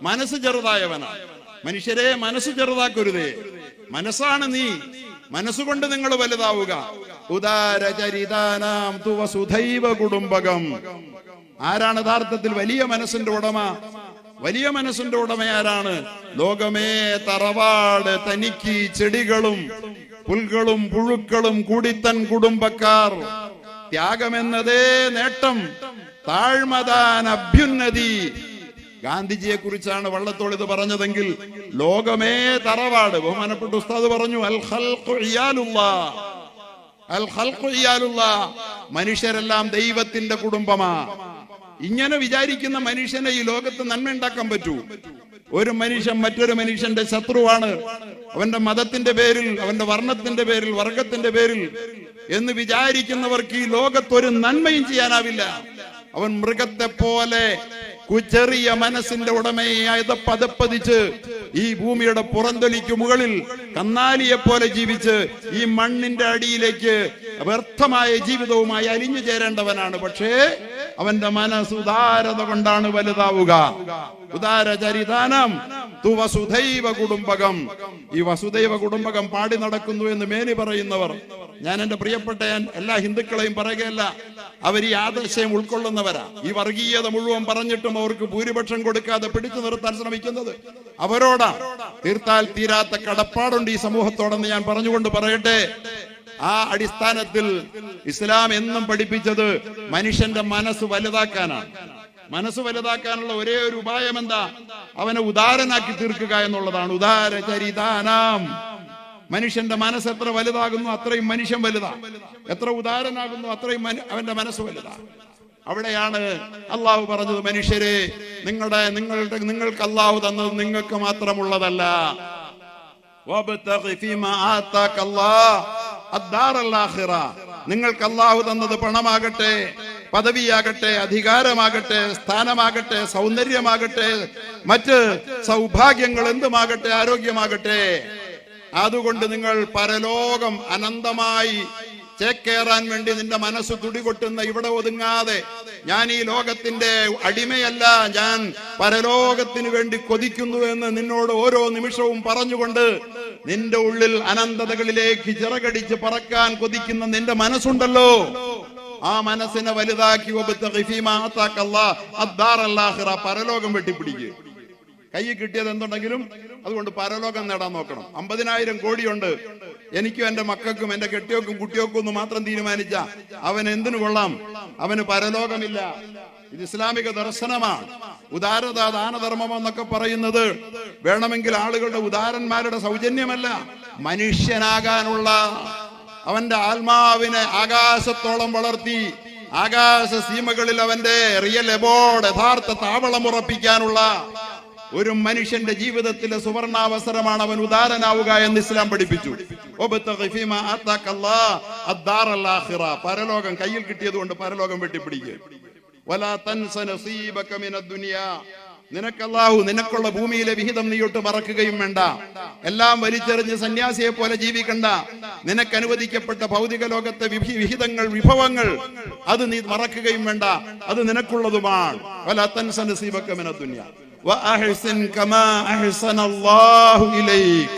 മനസ്സ് ചെറുതായവനാണ്. മനുഷ്യരെ മനസ്സ് ചെറുതാക്കരുതേ, മനസ്സാണ് നീ, മനസ്സുകൊണ്ട് നിങ്ങൾ വലുതാവുക. ഉദാരചരിതാനാം തു വസുധൈവ കുടുംബകം. ആരാണ് യഥാർത്ഥത്തിൽ വലിയ മനസ്സിന്റെ ഉടമ? വലിയ മനസ്സിന്റെ ഉടമ ആരാണ്? ലോകമേ തറവാട് തനിക്ക് ചെടികളും പുൽകളും പുഴുക്കളും കൂടിത്തൻ കുടുംബക്കാർ. ത്യാഗമെന്നതേ നേട്ടം, താഴ്മതാൻ അഭ്യുന്നതി. ഗാന്ധിജിയെ കുറിച്ചാണ് വള്ളത്തോൾ ഇത് പറഞ്ഞതെങ്കിൽ ലോകമേ തറവാട്. ബഹുമാനപ്പെട്ട ഉസ്താദ് പറഞ്ഞു, അൽ ഖൽഖു ഇയാലുല്ലാഹ്, അൽ ഖൽഖു ഇയാലുല്ലാഹ്, മനുഷ്യരെല്ലാം ദൈവത്തിന്റെ കുടുംബമാ. ഇങ്ങനെ വിചാരിക്കുന്ന മനുഷ്യനെ ഈ ലോകത്ത് നന്മ ഉണ്ടാക്കാൻ പറ്റൂ? ഒരു മനുഷ്യൻ മറ്റൊരു മനുഷ്യന്റെ ശത്രുവാണ്, അവന്റെ മതത്തിന്റെ പേരിൽ, അവന്റെ വർണ്ണത്തിന്റെ പേരിൽ, വർഗത്തിന്റെ പേരിൽ എന്ന് വിചാരിക്കുന്നവർക്ക് ഈ ലോകത്തൊരു നന്മയും ചെയ്യാനാവില്ല. അവൻ മൃഗത്തെ പോലെ ചെറിയ മനസ്സിന്റെ ഉടമയായ പതപ്പതിച്ച് ഈ ഭൂമിയുടെ പുറന്തൊലിക്ക് മുകളിൽ കന്നാലിയെ പോലെ ജീവിച്ച് ഈ മണ്ണിന്റെ അടിയിലേക്ക് വ്യർത്ഥമായ ജീവിതവുമായി അലിഞ്ഞു ചേരേണ്ടവനാണ്. പക്ഷേ അവന്റെ മനസ്സ് ഉദാരത കൊണ്ടാണ് വലുതാവുക. ഉദാരചരിതാനം തു വസുധൈവ കുടുംബകം. ഈ വസുധൈവ കുടുംബകം പാടി നടക്കുന്നു എന്ന് മേനി പറയുന്നവർ, ഞാൻ എന്റെ പ്രിയപ്പെട്ട എല്ലാ ഹിന്ദുക്കളെയും പറയുകയല്ല, അവർ ഈ ആദർശം ഉൾക്കൊള്ളുന്നവരാ. ഈ വർഗീയത മുഴുവൻ പറഞ്ഞിട്ടും അവർക്ക് ഭൂരിപക്ഷം കൊടുക്കാതെ പിടിച്ചു നിർത്താൻ ശ്രമിക്കുന്നത് അവരോടാ. തീർത്താൽ തീരാത്ത കടപ്പാടുണ്ട് ഈ സമൂഹത്തോടെന്ന് ഞാൻ പറഞ്ഞുകൊണ്ട് പറയട്ടെ. ആ അടിസ്ഥാനത്തിൽ ഇസ്ലാം എന്നും പഠിപ്പിച്ചത് മനുഷ്യന്റെ മനസ്സ് വലുതാക്കാനാണ്. മനസ്സ് വലുതാക്കാനുള്ള ഒരേ ഒരു ഉപായം എന്താ? അവനെ ഉദാരനാക്കി തീർക്കുക എന്നുള്ളതാണ്. ഉദാരചരിതാനാം. മനുഷ്യന്റെ മനസ്സ് എത്ര വലുതാകുന്നു അത്രയും മനുഷ്യൻ വലുതാ. എത്ര ഉദാരനാകുന്നു അത്രയും അവന്റെ മനസ്സ് വലുതാ. അവിടെയാണ് അള്ളാഹു പറഞ്ഞത്, മനുഷ്യരെ നിങ്ങൾക്ക് അള്ളാഹു തന്നത് നിങ്ങൾക്ക് മാത്രമുള്ളതല്ല. നിങ്ങൾക്ക് അള്ളാഹു തന്നത് പണമാകട്ടെ, പദവിയാകട്ടെ, അധികാരമാകട്ടെ, സ്ഥാനമാകട്ടെ, സൗന്ദര്യമാകട്ടെ, മറ്റ് സൗഭാഗ്യങ്ങൾ എന്തുമാകട്ടെ, ആരോഗ്യമാകട്ടെ, അതുകൊണ്ട് നിങ്ങൾ പരലോകം അനന്തമായി ചേക്കേറാൻ വേണ്ടി നിന്റെ മനസ്സ് തുടികൊട്ടുന്ന ഇവിടെ ഒതുങ്ങാതെ, ഞാൻ ഈ ലോകത്തിന്റെ അടിമയല്ല, ഞാൻ പരലോകത്തിന് വേണ്ടി കൊതിക്കുന്നു എന്ന് നിന്നോട് ഓരോ നിമിഷവും പറഞ്ഞുകൊണ്ട് നിന്റെ ഉള്ളിൽ അനന്തതകളിലേക്ക് ചിറകടിച്ച് പറക്കാൻ കൊതിക്കുന്ന നിന്റെ മനസ്സുണ്ടല്ലോ, ആ മനസ്സിനെ വലുതാക്കി പരലോകം വെട്ടിപ്പിടിക്കുക. കൈ കിട്ടിയത് എന്തുണ്ടെങ്കിലും അതുകൊണ്ട് പരലോകം നേടാൻ നോക്കണം. 50,000 കോടിയുണ്ട്, എനിക്കും എന്റെ മക്കൾക്കും എന്റെ കെട്ടിയോക്കും കുട്ടിയോക്കും ഒന്ന് മാത്രം തീരുമാനിച്ച അവൻ എന്തിനു കൊള്ളാം? അവന് പരലോകമില്ല. ഇത് ഇസ്ലാമിക ദർശനമാണ്. ഉദാരത, ദാനധർമ്മം എന്നൊക്കെ പറയുന്നത് വേണമെങ്കിൽ ആളുകളുടെ ഉദാരന്മാരുടെ സൗജന്യമല്ല, മനുഷ്യനാകാനുള്ള അവന്റെ ആത്മാവിനെ ആകാശത്തോളം വളർത്തി ആകാശ സീമകളിൽ അവന്റെ റിയൽ എബോർഡ്, യഥാർത്ഥ താവളം ഉറപ്പിക്കാനുള്ള ഒരു മനുഷ്യന്റെ ജീവിതത്തിലെ സുവർണാവസരമാണ് അവൻ ഉദാരനാവുക എന്ന് ഇസ്ലാം പഠിപ്പിച്ചു. പരലോകം കയ്യിൽ കിട്ടിയത് കൊണ്ട് പരലോകം വെട്ടിപ്പിടിക്കുക. നിനക്കല്ലാഹു നിനക്കുള്ള ഭൂമിയിലെ വിഹിതം നീയൊട്ട് മറക്കുകയും വേണ്ട. എല്ലാം വലിച്ചെറിഞ്ഞ് സന്യാസിയെ പോലെ ജീവിക്കണ്ട. നിനക്ക് അനുവദിക്കപ്പെട്ട ഭൗതിക ലോകത്തെ വിഹിതങ്ങൾ, വിഭവങ്ങൾ അത് നീ മറക്കുകയും വേണ്ട. അത് നിനക്കുള്ളതുമാണ്. വലാ തൻസ നസീബക മിനദ് ദുനിയ വഅഹ്സിൻ കമാ അഹ്സനല്ലാഹു ഇലൈക്.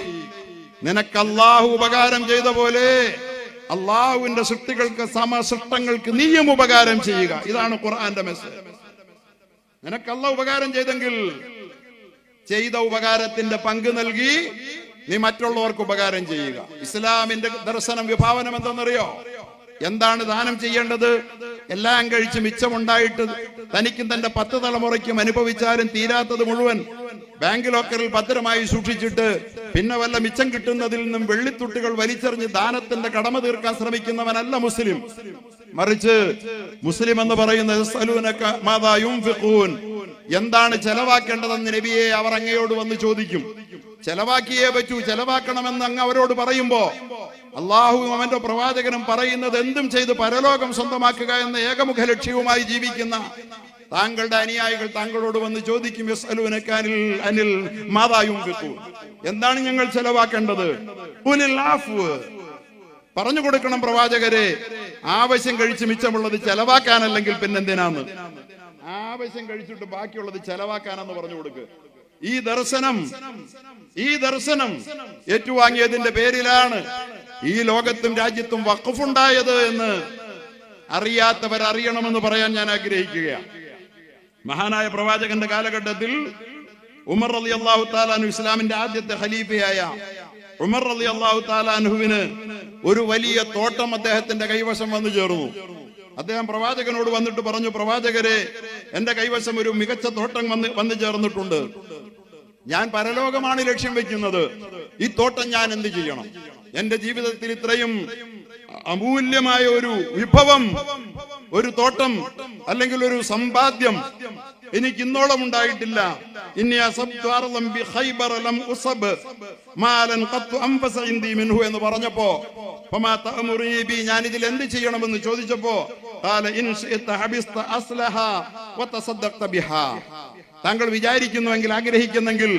നിനക്ക് അല്ലാഹു ഉപകാരം ചെയ്ത പോലെ അല്ലാഹുവിന്റെ സൃഷ്ടികൾക്ക്, സമസൃഷ്ടങ്ങൾക്ക് നീയും ഉപകാരം ചെയ്യുക. ഇതാണ് ഖുർആന്റെ മെസ്സേജ്. നിനക്ക് അല്ലാഹു ഉപകാരം ചെയ്തെങ്കിൽ ചെയ്ത ഉപകാരത്തിന്റെ പങ്ക് നൽകി നീ മറ്റുള്ളവർക്ക് ഉപകാരം ചെയ്യുക. ഇസ്ലാമിന്റെ ദർശനം, വിഭാവനം എന്തെന്നറിയോ? എന്താണ് ദാനം ചെയ്യേണ്ടത്? എല്ലാം കഴിച്ച് മിച്ചമുണ്ടായിട്ട് തനിക്കും തന്റെ 10 തലമുറയ്ക്കും അനുഭവിച്ചാലും തീരാത്തത് മുഴുവൻ ബാങ്ക് ലോക്കറിൽ ഭദ്രമായി സൂക്ഷിച്ചിട്ട് പിന്നെ വല്ല മിച്ചം കിട്ടുന്നതിൽ നിന്നും വെള്ളിത്തുട്ടുകൾ വലിച്ചെറിഞ്ഞ് ദാനത്തിന്റെ കടമ തീർക്കാൻ ശ്രമിക്കുന്നവനല്ല മുസ്ലിം. മറിച്ച് മുസ്ലിം എന്ന് പറയുന്നത് എന്താണ് ചെലവാക്കേണ്ടതെന്ന് നബിയെ അവർ അങ്ങയോട് വന്ന് ചോദിക്കും. ചെലവാക്കിയേ പറ്റൂ, ചെലവാക്കണമെന്ന് അങ്ങ് അവരോട് പറയുമ്പോ അള്ളാഹുവും അവന്റെ പ്രവാചകനും പറയുന്നത് എന്തും ചെയ്ത് പരലോകം സ്വന്തമാക്കുക എന്ന ഏകമുഖ ലക്ഷ്യവുമായി ജീവിക്കുന്ന താങ്കളുടെ അനുയായികൾ താങ്കളോട് വന്ന് ചോദിക്കും, എന്താണ് ഞങ്ങൾ ചെലവാക്കേണ്ടത്? പറഞ്ഞു കൊടുക്കണം പ്രവാചകരെ, ആവശ്യം കഴിച്ച് മിച്ചമുള്ളത് ചെലവാക്കാനല്ലെങ്കിൽ പിന്നെന്തിനാന്ന്? ആവശ്യം കഴിച്ചിട്ട് ബാക്കിയുള്ളത് ചെലവാക്കാനെന്ന് പറഞ്ഞു കൊടുക്കുക. ഈ ദർശനം ഏറ്റുവാങ്ങിയതിന്റെ പേരിലാണ് ഈ ലോകത്തും രാജ്യത്തും വഖഫുണ്ടായത് എന്ന് അറിയാത്തവരറിയണമെന്ന് പറയാൻ ഞാൻ ആഗ്രഹിക്കുകയാണ്. മഹാനായ പ്രവാചകന്റെ കാലഘട്ടത്തിൽ ഉമർ റളിയല്ലാഹു തആല അൻഹു, ഇസ്ലാമിന്റെ ആദ്യത്തെ ഖലീഫയായ ഉമർ റളിയല്ലാഹു തആല അൻഹുവിന് ഒരു വലിയ തോട്ടം അദ്ദേഹത്തിന്റെ കൈവശം വന്നു ചേർന്നു. അദ്ദേഹം പ്രവാചകനോട് വന്നിട്ട് പറഞ്ഞു, പ്രവാചകരെ, എന്റെ കൈവശം ഒരു മികച്ച തോട്ടം വന്നു ചേർന്നിട്ടുണ്ട്. ഞാൻ പരലോകമാണ് ലക്ഷ്യം വെക്കുന്നത്. ഈ തോട്ടം ഞാൻ എന്ത് ചെയ്യണം? എന്റെ ജീവിതത്തിൽ ഇത്രയും അമൂല്യമായ ഒരു വിഭവം, ഒരു തോട്ടം അല്ലെങ്കിൽ ഒരു സമ്പാദ്യം എനിക്ക് ഇന്നോളം ഉണ്ടായിട്ടില്ല. എന്ന് പറഞ്ഞപ്പോ ഞാൻ ഇതിൽ എന്ത് ചെയ്യണമെന്ന് ചോദിച്ചപ്പോ താങ്കൾ വിചാരിക്കുന്നുവെങ്കിൽ, ആഗ്രഹിക്കുന്നെങ്കിൽ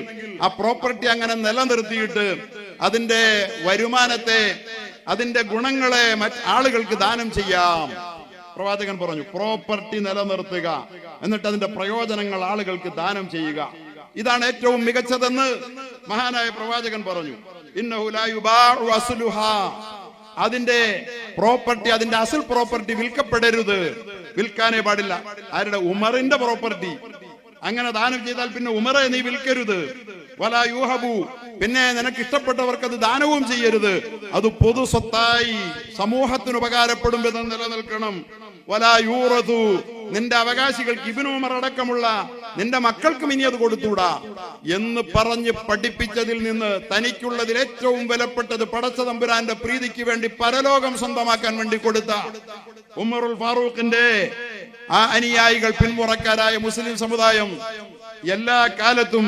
ആ പ്രോപ്പർട്ടി അങ്ങനെ നിലനിർത്തിയിട്ട് അതിന്റെ വരുമാനത്തെ, അതിന്റെ ഗുണങ്ങളെ ആളുകൾക്ക് ദാനം ചെയ്യാം. പ്രവാചകൻ പറഞ്ഞു, പ്രോപ്പർട്ടി നിലനിർത്തുക, എന്നിട്ട് അതിന്റെ പ്രയോജനങ്ങൾ ആളുകൾക്ക് ദാനം ചെയ്യുക. ഇതാണ് ഏറ്റവും മികച്ചതെന്ന് മഹാനായ പ്രവാചകൻ പറഞ്ഞു. ഇന്നഹു ലാ യുബാഉ അസ്ലുഹാ. അതിന്റെ പ്രോപ്പർട്ടി, അതിന്റെ അസൽ പ്രോപ്പർട്ടി വിൽക്കപ്പെടരുത്, വിൽക്കാനേ പാടില്ല. ആരുടെ? ഉമറിന്റെ പ്രോപ്പർട്ടി. അങ്ങനെ ദാനം ചെയ്താൽ പിന്നെ ഉമറെ നീ വിൽക്കരുത്. വലാ യൂഹബു. പിന്നെ നിനക്ക് ഇഷ്ടപ്പെട്ടവർക്ക് അത് ദാനവും ചെയ്യരുത്. അത് പൊതു സ്വത്തായി സമൂഹത്തിന് ഉപകാരപ്പെടും വിധം നിലനിൽക്കണം. വലാ യൂറതു. നിന്റെ അവകാശികൾക്ക്, ഇബ്നു ഉമർ അടക്കമുള്ള നിന്റെ മക്കൾക്കും ഇനി അത് കൊടുത്തൂടാ എന്ന് പറഞ്ഞ് പഠിപ്പിച്ചതിൽ നിന്ന് തനിക്കുള്ളതിൽ ഏറ്റവും വിലപ്പെട്ടത് പടച്ച തമ്പുരാന്റെ പ്രീതിക്ക് വേണ്ടി പരലോകം സ്വന്തമാക്കാൻ വേണ്ടി കൊടുത്ത ഉമറുൽ ഫാറൂഖിന്റെ ആ അനുയായികൾ പിന്മുറക്കാരായ മുസ്ലിം സമുദായം എല്ലാ കാലത്തും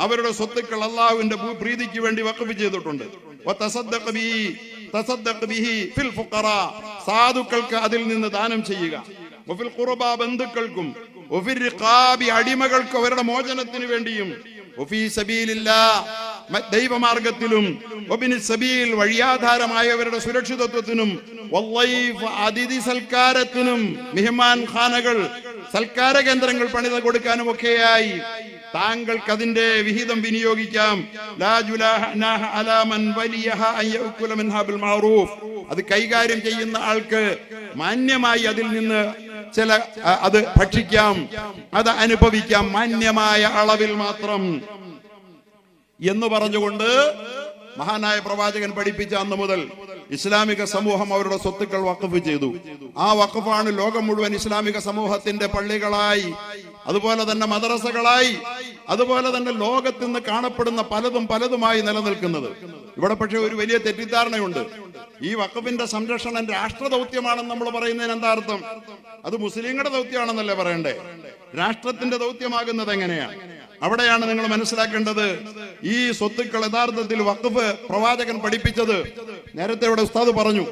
അവരുടെ സ്വത്തുക്കൾ അള്ളാഹുവിന്റെ പ്രീതിക്ക് വേണ്ടി വഖഫ് ചെയ്തിട്ടുണ്ട്. സാധുക്കൾക്ക് അതിൽ നിന്ന് ദാനം ചെയ്യുക, ബന്ധുക്കൾക്കും അടിമകൾക്ക് അവരുടെ മോചനത്തിന് വേണ്ടിയും, ദൈവമാർഗത്തിലും, വഴിയാധാരമായവരുടെ സുരക്ഷിതത്വത്തിനും, അതിഥി സൽക്കാരത്തിനും, മിഹ്മാൻ ഖാനകൾ സൽക്കാര കേന്ദ്രങ്ങൾ പണിത് കൊടുക്കാനും ഒക്കെയായി താങ്കൾക്ക് അതിന്റെ വിഹിതം വിനിയോഗിക്കാം. അത് കൈകാര്യം ചെയ്യുന്ന ആൾക്ക് മാന്യമായി അതിൽ നിന്ന് അത് ഭക്ഷിക്കാം, അത് അനുഭവിക്കാം, മാന്യമായ അളവിൽ മാത്രം എന്ന് പറഞ്ഞുകൊണ്ട് മഹാനായ പ്രവാചകൻ പഠിപ്പിച്ച അന്ന് മുതൽ ഇസ്ലാമിക സമൂഹം അവരുടെ സ്വത്തുക്കൾ വഖഫ് ചെയ്തു. ആ വഖഫാണ് ലോകം മുഴുവൻ ഇസ്ലാമിക സമൂഹത്തിന്റെ പള്ളികളായി, അതുപോലെ തന്നെ മദ്രസകളായി, അതുപോലെ തന്നെ ലോകത്ത് നിന്ന് കാണപ്പെടുന്ന പലതുമായി നിലനിൽക്കുന്നത്. ഇവിടെ പക്ഷെ ഒരു വലിയ തെറ്റിദ്ധാരണയുണ്ട്. ഈ വഖഫിന്റെ സംരക്ഷണം രാഷ്ട്ര ദൗത്യമാണെന്ന് നമ്മൾ പറയുന്നതിന് എന്താ അർത്ഥം? അത് മുസ്ലിങ്ങളുടെ ദൗത്യമാണെന്നല്ലേ പറയണ്ടേ? രാഷ്ട്രത്തിന്റെ ദൗത്യമാകുന്നത് എങ്ങനെയാണ്? അവിടെയാണ് നിങ്ങൾ മനസ്സിലാക്കേണ്ടത്. ഈ സ്വത്തുക്കൾ യഥാർത്ഥത്തിൽ വഖഫ് പ്രവാചകൻ പഠിപ്പിച്ചത് നേരത്തെ ഇവിടെ ഉസ്താദ് പറഞ്ഞു,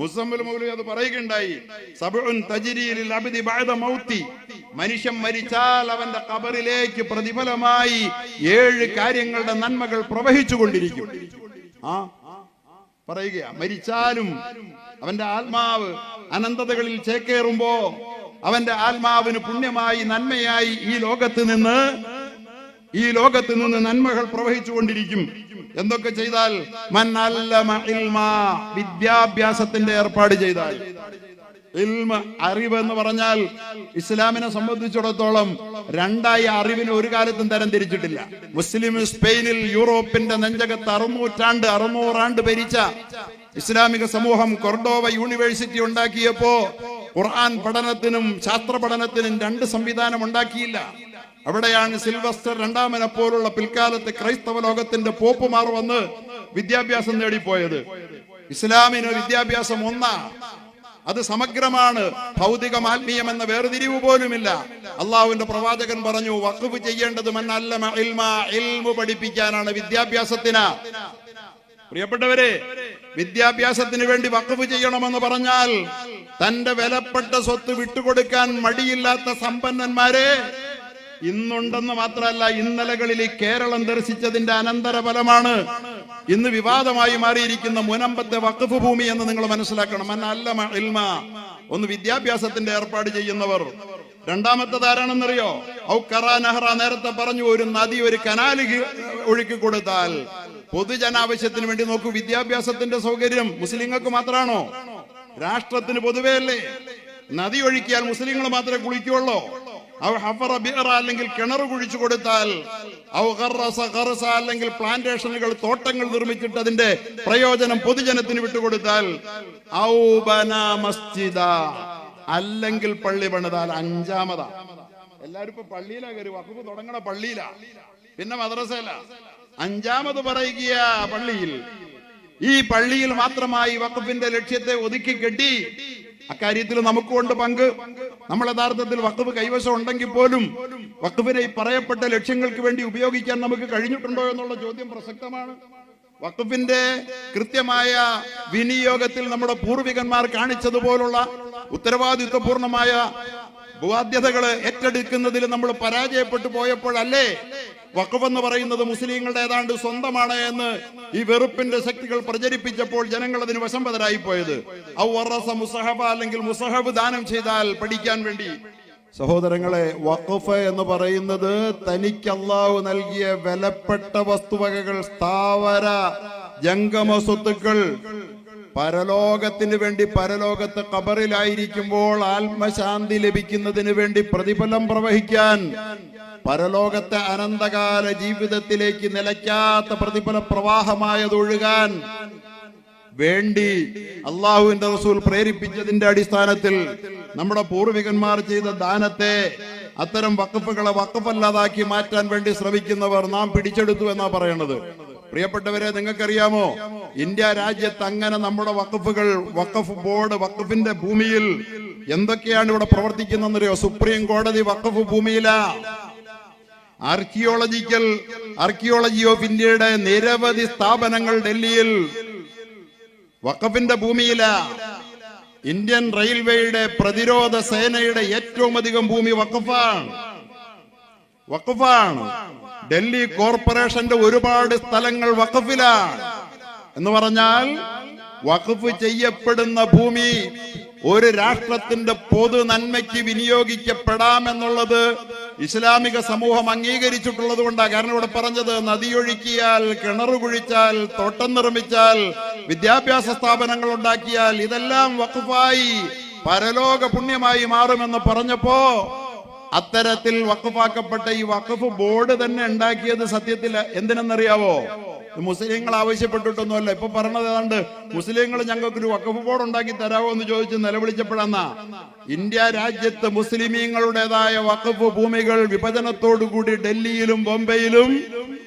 മുസമ്മിൽ മൗലവി അത് പറയുകയുണ്ടായി. സബഉൻ തജ്രി ലിൽ അബ്ദി ബഅദ മൗതി, മനുഷ്യൻ മരിച്ചാൽ അവന്റെ ഖബറിലേക്ക് പ്രതിഫലമായി 7 കാര്യങ്ങളുടെ നന്മകൾ പ്രവഹിച്ചു കൊണ്ടിരിക്കും. പറയുക, മരിച്ചാലും അവന്റെ ആത്മാവ് അനന്തതകളിൽ ചേക്കേറുമ്പോ അവന്റെ ആത്മാവിന് പുണ്യമായി നന്മയായി ഈ ലോകത്ത് നിന്ന് നന്മകൾ പ്രവഹിച്ചുകൊണ്ടിരിക്കും. എന്തൊക്കെ ചെയ്താൽ? വിദ്യാഭ്യാസത്തിന്റെ ഏർപ്പാട് ചെയ്താൽ. അറിവ് എന്ന് പറഞ്ഞാൽ ഇസ്ലാമിനെ സംബന്ധിച്ചിടത്തോളം രണ്ടായി അറിവിന് ഒരു കാലത്തും തരം തിരിച്ചിട്ടില്ല. മുസ്ലിം സ്പെയിനിൽ യൂറോപ്പിന്റെ നെഞ്ചകത്ത് 600 ആണ്ട് ഭരിച്ച ഇസ്ലാമിക സമൂഹം കൊർഡോവ യൂണിവേഴ്സിറ്റി ഉണ്ടാക്കിയപ്പോ ഖുർആൻ പഠനത്തിനും ശാസ്ത്ര പഠനത്തിനും 2 സംവിധാനം ഉണ്ടാക്കിയില്ല. അവിടെയാണ് സിൽവസ്റ്റർ രണ്ടാമനെ പോലുള്ള പിൽക്കാലത്ത് ക്രൈസ്തവ ലോകത്തിന്റെ പോപ്പുമാർ വന്ന് വിദ്യാഭ്യാസം നേടിപ്പോയത്. ഇസ്ലാമിന് വിദ്യാഭ്യാസം ഒന്നാണ്, അത് സമഗ്രമാണ്, ഭൗതികം ആത്മീയം എന്ന വേർതിരിവ് പോലുമില്ല. അള്ളാഹുവിന്റെ പ്രവാചകൻ പറഞ്ഞു, വഖഫ് ചെയ്യേണ്ടത് ഇൽമു പഠിപ്പിക്കാനാണ്, വിദ്യാഭ്യാസത്തിന്. പ്രിയപ്പെട്ടവരെ, വിദ്യാഭ്യാസത്തിന് വേണ്ടി വഖഫ് ചെയ്യണമെന്ന് പറഞ്ഞാൽ തന്റെ വിലപ്പെട്ട സ്വത്ത് വിട്ടുകൊടുക്കാൻ മടിയില്ലാത്ത സമ്പന്നന്മാരെ ഇന്നുണ്ടെന്ന് മാത്രമല്ല, ഇന്നലകളിൽ കേരളം ദർശിച്ചതിന്റെ അനന്തരഫലമാണ് ഇന്ന് വിവാദമായി മാറിയിരിക്കുന്ന മുനമ്പത്തെ വഖഫ് ഭൂമി എന്ന് നിങ്ങൾ മനസ്സിലാക്കണം. ഒന്ന് വിദ്യാഭ്യാസത്തിന്റെ ഏർപ്പാട് ചെയ്യുന്നവർ. രണ്ടാമത്തത് ആരാണെന്നറിയോ? നേരത്തെ പറഞ്ഞു, ഒരു നദി, ഒരു കനാല് ഒഴുക്കി കൊടുത്താൽ പൊതുജനാവശ്യത്തിന് വേണ്ടി. നോക്കൂ, വിദ്യാഭ്യാസത്തിന്റെ സൗകര്യം മുസ്ലിങ്ങൾക്ക് മാത്രമാണോ? രാഷ്ട്രത്തിന് പൊതുവേ അല്ലേ? നദി ഒഴുക്കിയാൽ മുസ്ലിങ്ങൾ മാത്രമേ കുളിക്കുള്ളൂ. അല്ലെങ്കിൽ കിണർ കുഴിച്ചു കൊടുത്താൽ, അല്ലെങ്കിൽ പ്ലാന്റേഷനുകൾ, തോട്ടങ്ങൾ നിർമ്മിച്ചിട്ട് അതിന്റെ പ്രയോജനം പൊതുജനത്തിന് വിട്ടുകൊടുത്താൽ, അല്ലെങ്കിൽ പള്ളി പണിതാൽ. അഞ്ചാമതാ. എല്ലാരും ഇപ്പൊ പള്ളിയിലാ കയറി, വഖഫ് തുടങ്ങണ പള്ളിയിലാ, പിന്നെ മദ്രസയില. അഞ്ചാമത് പറയുക പള്ളിയിൽ. ഈ പള്ളിയിൽ മാത്രമായി വഖഫിന്റെ ലക്ഷ്യത്തെ ഒതുക്കി കെട്ടി. അക്കാര്യത്തിൽ നമുക്കുണ്ട് പങ്ക്. നമ്മൾ യഥാർത്ഥത്തിൽ വഖഫ് കൈവശം ഉണ്ടെങ്കിൽ പോലും വഖഫിനെ ഈ പറയപ്പെട്ട ലക്ഷ്യങ്ങൾക്ക് വേണ്ടി ഉപയോഗിക്കാൻ നമുക്ക് കഴിഞ്ഞിട്ടുണ്ടോ എന്നുള്ള ചോദ്യം പ്രസക്തമാണ്. വഖഫിന്റെ കൃത്യമായ വിനിയോഗത്തിൽ നമ്മുടെ പൂർവികന്മാർ കാണിച്ചതുപോലുള്ള ഉത്തരവാദിത്വപൂർണമായ ബാധ്യതകൾ ഏറ്റെടുക്കുന്നതിൽ നമ്മൾ പരാജയപ്പെട്ടു പോയപ്പോഴല്ലേ വഖഫ് എന്ന് പറയുന്നത് മുസ്ലിങ്ങളുടെ ഏതാണ്ട് സ്വന്തമാണ് എന്ന് ഈ വെറുപ്പിന്റെ ശക്തികൾ പ്രചരിപ്പിച്ചപ്പോൾ ജനങ്ങൾ അതിന് വശംവദരായി പോയത്. മുസഹബ, അല്ലെങ്കിൽ മുസഹബ് ദാനം ചെയ്താൽ പഠിക്കാൻ വേണ്ടി. സഹോദരങ്ങളെ, വഖഫ് എന്ന് പറയുന്നത് തനിക്ക് അല്ലാഹു നൽകിയ വിലപ്പെട്ട വസ്തുവകകൾ, സ്ഥാവര ജംഗമ സ്വത്തുക്കൾ, പരലോകത്തിന് വേണ്ടി, പരലോകത്ത് ഖബറിലായിരിക്കുമ്പോൾ ആത്മശാന്തി ലഭിക്കുന്നതിന് വേണ്ടി പ്രതിഫലം പ്രവഹിക്കാൻ, പരലോകത്തെ അനന്തകാല ജീവിതത്തിലേക്ക് നിലയ്ക്കാത്ത പ്രതിഫല പ്രവാഹമായതൊഴുകാൻ വേണ്ടി അള്ളാഹുവിന്റെ റസൂൽ പ്രേരിപ്പിച്ചതിന്റെ അടിസ്ഥാനത്തിൽ നമ്മുടെ പൂർവികന്മാർ ചെയ്ത ദാനത്തെ, അത്തരം വഖഫുകളെ വഖഫല്ലാതാക്കി മാറ്റാൻ വേണ്ടി ശ്രമിക്കുന്നവർ നാം പിടിച്ചെടുത്തു എന്നാ പറയണത്. പ്രിയപ്പെട്ടവരെ, നിങ്ങൾക്കറിയാമോ, ഇന്ത്യ രാജ്യത്ത് അങ്ങനെ നമ്മുടെ വഖഫുകൾ, വഖഫ് ബോർഡ് വഖഫിന്റെ ഭൂമിയിൽ എന്തൊക്കെയാണ് ഇവിടെ പ്രവർത്തിക്കുന്നതെന്നറിയോ? സുപ്രീം കോടതി വഖഫ് ഭൂമിയില, ആർക്കിയോളജി ഓഫ് ഇന്ത്യയുടെ നിരവധി സ്ഥാപനങ്ങൾ ഡൽഹിയിൽ വഖഫിന്റെ ഭൂമിയില. ഇന്ത്യൻ റെയിൽവേയുടെ പ്രതിരോധ സേനയുടെ ഏറ്റവും അധികം ഭൂമി വഖഫാണ്. ഡൽഹി കോർപ്പറേഷന്റെ ഒരുപാട് സ്ഥലങ്ങൾ വഖഫിലാണ്. എന്ന് പറഞ്ഞാൽ വഖഫ് ചെയ്യപ്പെടുന്ന ഭൂമി ഒരു രാഷ്ട്രത്തിന്റെ പൊതു നന്മയ്ക്ക് വിനിയോഗിക്കപ്പെടാമെന്നുള്ളത് ഇസ്ലാമിക സമൂഹം അംഗീകരിച്ചിട്ടുള്ളത് കൊണ്ടാണ്. കാരണം ഇവിടെ പറഞ്ഞത് നദിയൊഴുക്കിയാൽ, കിണർ കുഴിച്ചാൽ, തോട്ടം നിർമ്മിച്ചാൽ, വിദ്യാഭ്യാസ സ്ഥാപനങ്ങൾ ഉണ്ടാക്കിയാൽ ഇതെല്ലാം വഖഫായി പരലോക പുണ്യമായി മാറുമെന്ന് പറഞ്ഞപ്പോ അത്തരത്തിൽ വഖഫാക്കപ്പെട്ട ഈ വഖഫ് ബോർഡ് തന്നെ ഉണ്ടാക്കിയത് സത്യത്തിൽ എന്തിനെന്നറിയാവോ? മുസ്ലിങ്ങൾ ആവശ്യപ്പെട്ടിട്ടൊന്നുമല്ല. ഇപ്പൊ പറഞ്ഞത് ഏതാണ്ട് മുസ്ലിങ്ങൾ ഞങ്ങൾക്കൊരു വഖഫ് ബോർഡ് ഉണ്ടാക്കി തരാമോ എന്ന് ചോദിച്ച് നിലവിളിച്ചപ്പോഴാണ് ഇന്ത്യ രാജ്യത്ത് മുസ്ലിമീങ്ങളുടേതായ വഖഫ് ഭൂമികൾ വിഭജനത്തോടുകൂടി ഡൽഹിയിലും ബോംബെയിലും